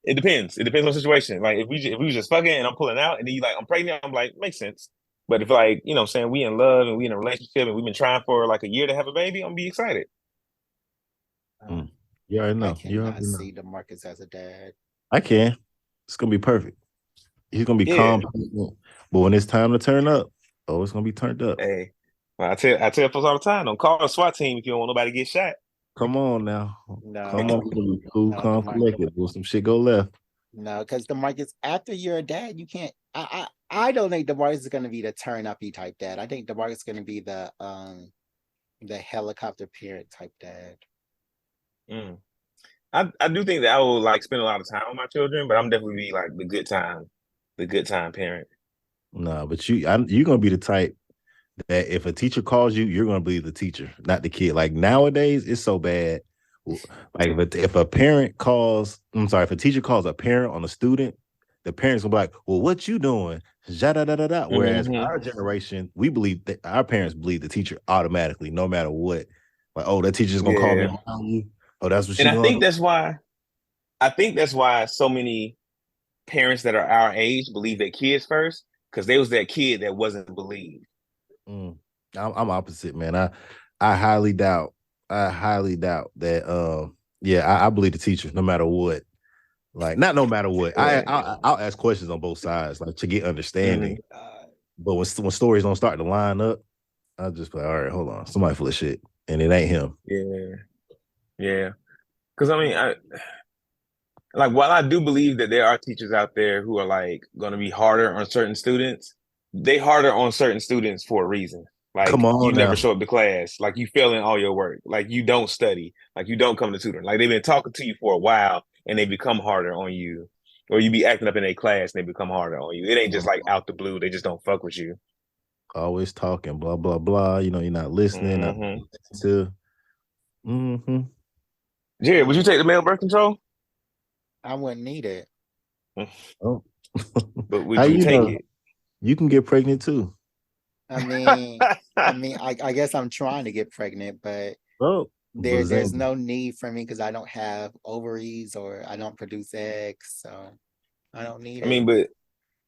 It depends. It depends on the situation. Like if we was just fucking and I'm pulling out and then you like I'm pregnant, I'm like, makes sense. But if like, you know what I'm saying, we in love and we in a relationship and we've been trying for like a year to have a baby, I'm gonna be excited. Um, you already I know. You cannot already know. see DeMarcus as a dad. I can. It's gonna be perfect. He's gonna be Yeah. calm, but when it's time to turn up, oh, it's gonna be turned up. Hey. Well, I tell folks all the time, don't call a SWAT team if you don't want nobody to get shot. Come on now, come No, on, cool, no, calm, collected. Will some shit go left? no, because DeMarcus, after you're a dad, you can't. I don't think DeMarcus is going to be the turn uppy type dad. I think DeMarcus is going to be the helicopter parent type dad. Mm. I do think that I will like spend a lot of time with my children, but I'm definitely be like the good time parent. No, but you're gonna be the type that if a teacher calls you, you're gonna believe the teacher, not the kid. Like nowadays, it's so bad. Like if a parent calls, I'm sorry, if a teacher calls a parent on a student, the parents will be like, "Well, what you doing?" Da da da da da. Whereas Mm-hmm. our generation, we believe that our parents believe the teacher automatically, no matter what. Like, oh, that teacher's gonna call me on you. Oh, that's what And she gonna do. I think that's why so many parents that are our age believe their kids first, because they was that kid that wasn't believed. I'm opposite, man. I highly doubt. I highly doubt that. Yeah, I believe the teacher, no matter what. Like, not no matter what. I'll ask questions on both sides, like to get understanding. Mm-hmm. But when stories don't start to line up, I just be like, all right, hold on, somebody full of shit. and it ain't him. Yeah. Because I mean, while I do believe that there are teachers out there who are like going to be harder on certain students, they harder on certain students for a reason. Like Come on you now. never show up to class, like you fail in all your work, like you don't study, like you don't come to tutoring. Like they've been talking to you for a while and they become harder on you. Or you be acting up in a class and they become harder on you. It ain't just like out the blue, they just don't fuck with you. Always talking, blah, blah, blah. You know, you're not listening. Not to. Jared, would you take the male birth control? I wouldn't need it. Oh. But would you take it? You can get pregnant too. I mean, I guess I'm trying to get pregnant, but there's no need for me because I don't have ovaries or I don't produce eggs, so I don't need it. I mean, but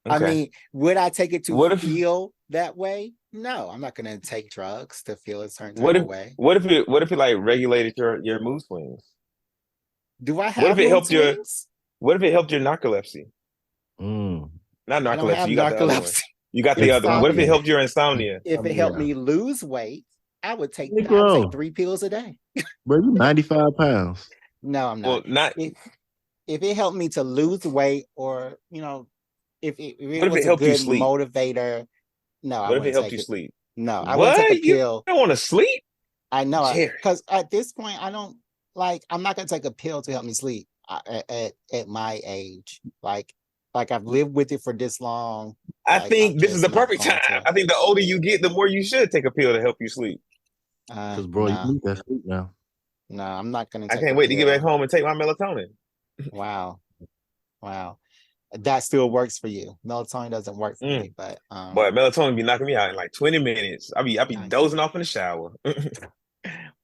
okay. I mean, would I take it to feel that way? No, I'm not going to take drugs to feel a certain type of way. What if it like regulated your mood swings? Do I have mood swings? What if it helped your narcolepsy? Not narcolepsy. You got the other one. You got the other one. What if it helped your insomnia? If it helped me lose weight, I would take 3 pills a day. Bro, you 95 pounds. No, I'm not. Well, if it helped me to lose weight, or if it was a good motivator. No, what if it helped you sleep? No, I wouldn't take a pill. You don't want to sleep? I know, because at this point, I don't I'm not gonna take a pill to help me sleep at my age. Like I've lived with it for this long. I think this is the perfect time. I think the older you get, the more you should take a pill to help you sleep. Because bro, you need that sleep now. No, I'm not gonna. I can't wait to get back home and take my melatonin. Wow. That still works for you. Melatonin doesn't work for me, but boy, melatonin be knocking me out in like 20 minutes. I be dozing off in the shower.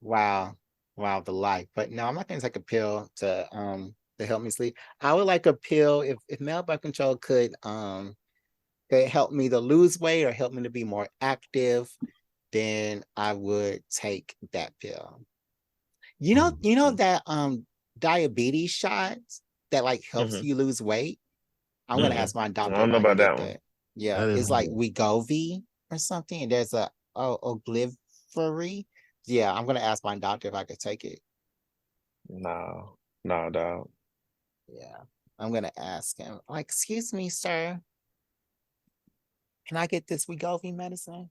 Wow, the life. But no, I'm not gonna take a pill to help me sleep. I would like a pill if male birth control could help me to lose weight or help me to be more active, then I would take that pill. You know that diabetes shots that like helps you lose weight. I'm gonna ask my doctor. I don't know about that one. Yeah, it's like Wegovy or something. And there's a Oglivery. Yeah, I'm gonna ask my doctor if I could take it. No, dog. Yeah, I'm gonna ask him. Like, excuse me, sir, can I get this Wegovy medicine?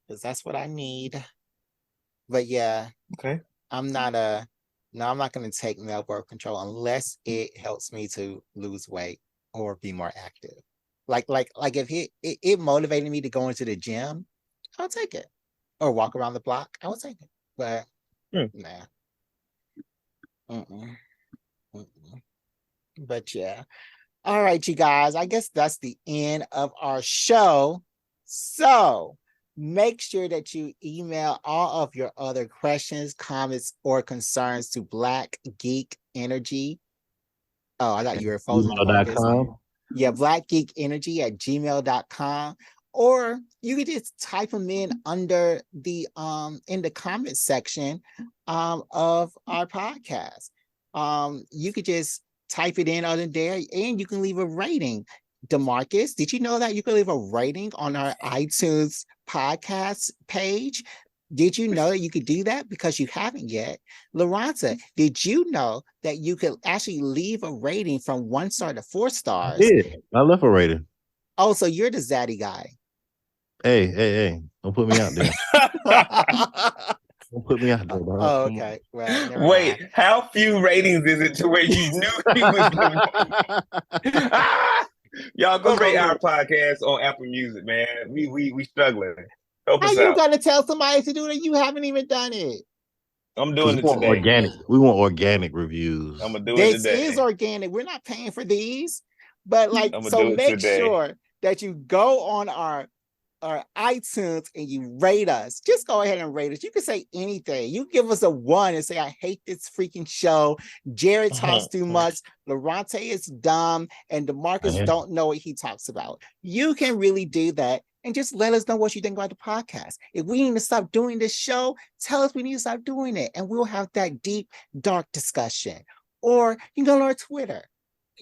Because that's what I need. But yeah, okay. I'm not going to take male birth control unless it helps me to lose weight or be more active. Like if it motivated me to go into the gym, I'll take it. Or walk around the block, I will take it. But nah. But yeah. All right, you guys. I guess that's the end of our show. So make sure that you email all of your other questions, comments, or concerns to Black Geek Energy. Oh, I thought you were frozen. Yeah, blackgeekenergy@gmail.com. Or you could just type them in under the in the comment section of our podcast. You could just type it in under there, and you can leave a rating. DeMarcus, did you know that you can leave a rating on our iTunes podcast page? Did you know that you could do that? Because you haven't yet. Loronta, did you know that you could actually leave a rating from 1 star to 4 stars? Yeah, I left a rating. Oh, so you're the zaddy guy. Hey, don't put me out there. Don't put me out there, bro. Oh, okay. Well, wait, how few ratings is it to where you knew he was doing? Y'all go rate our podcast on Apple Music, man. We struggling. Help us out. How you gonna tell somebody to do that? You haven't even done it. I'm doing it today. Organic. We want organic reviews. I'm gonna do it today. This is organic. We're not paying for these, but so make sure that you go on our iTunes and you rate us. Just go ahead and rate us. You can say anything. You give us a 1 and say, I hate this freaking show. Jared talks too much. Loronta is dumb. And DeMarcus don't know what he talks about. You can really do that. And just let us know what you think about the podcast. If we need to stop doing this show, tell us we need to stop doing it. And we'll have that deep, dark discussion. Or you can go on our Twitter.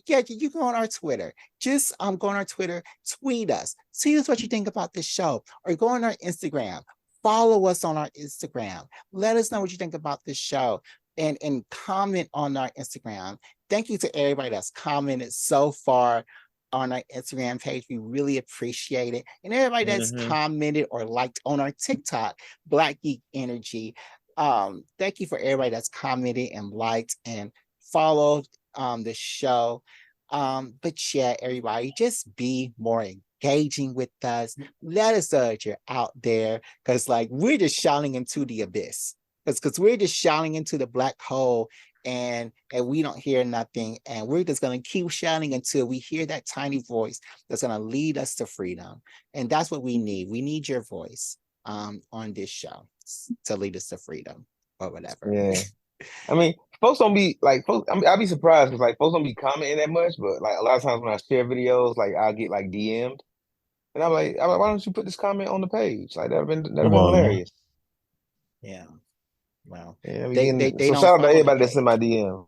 Yeah, you can go on our Twitter. Just go on our Twitter, tweet us. See us what you think about this show. Or go on our Instagram. follow us on our Instagram. Let us know what you think about this show and comment on our Instagram. Thank you to everybody that's commented so far on our Instagram page. We really appreciate it. And everybody that's commented or liked on our TikTok, Black Geek Energy. Thank you for everybody that's commented and liked and followed the show. But yeah, everybody, just be more engaging with us. Let us know that you're out there, because like we're just shouting into the abyss. Because we're just shouting into the black hole, and we don't hear nothing, and we're just going to keep shouting until we hear that tiny voice that's going to lead us to freedom. And that's what we need your voice on this show to lead us to freedom or whatever. Yeah. I mean, folks don't be like folks. I mean, I'd be surprised because like folks don't be commenting that much, but like a lot of times when I share videos, like I'll get like DM'd, and I'm like, why don't you put this comment on the page? Like that'd been hilarious. Yeah. Well, yeah, they so don't shout out to follow the everybody that's in my page. DM.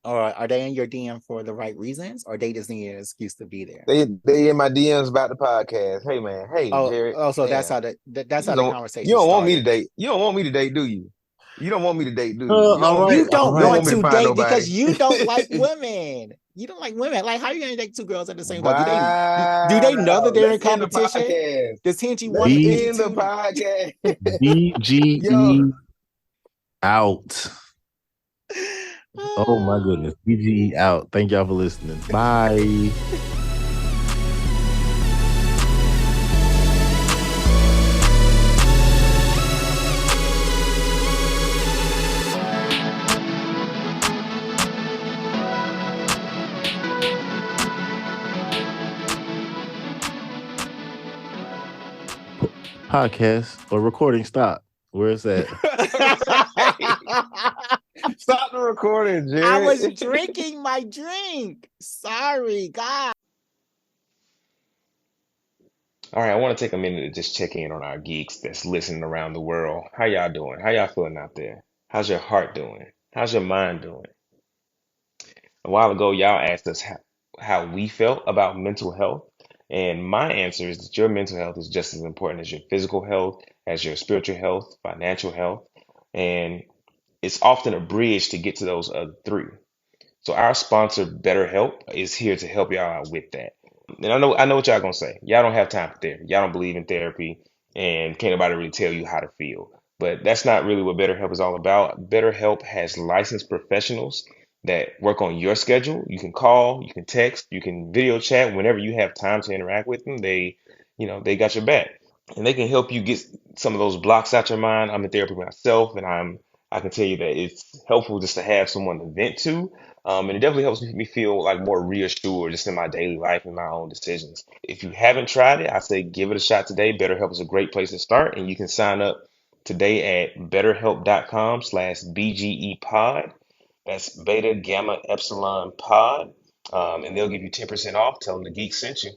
Or are they in your DM for the right reasons, or they just need an excuse to be there? They in my DMs about the podcast. Hey man, hey Jared. So that's how the conversation you don't want me to started. date. You don't want me to date, do you? You don't want me to date, do you? All right, You don't you don't want want me to to find date nobody. because you don't like women. You don't like women. Like, how are you gonna date two girls at the same time? Do they know that Wow. they're in Let's end the competition? podcast. Does Hingy one Let's and Hingy end the two? podcast. BGE Yo. out. Oh my goodness. BGE out. Thank y'all for listening. Bye. Podcast or recording stop. Where is that? Stop the recording, Jared. I was drinking my drink. Sorry, God. All right, I want to take a minute to just check in on our geeks that's listening around the world. How y'all doing? How y'all feeling out there? How's your heart doing? How's your mind doing? A while ago, y'all asked us how we felt about mental health. And my answer is that your mental health is just as important as your physical health, as your spiritual health, financial health. And it's often a bridge to get to those other three. So our sponsor, BetterHelp, is here to help y'all out with that. And I know what y'all gonna say. Y'all don't have time for therapy. Y'all don't believe in therapy, and can't nobody really tell you how to feel. But that's not really what BetterHelp is all about. BetterHelp has licensed professionals that work on your schedule. You can call, you can text, you can video chat whenever you have time to interact with them. They got your back, and they can help you get some of those blocks out your mind. I'm in therapy myself, and I can tell you that it's helpful just to have someone to vent to. And it definitely helps me feel like more reassured just in my daily life and my own decisions. If you haven't tried it, I say give it a shot today. BetterHelp is a great place to start, and you can sign up today at betterhelp.com/BGEpod. That's Beta Gamma Epsilon Pod. And they'll give you 10% off. Tell them the geek sent you.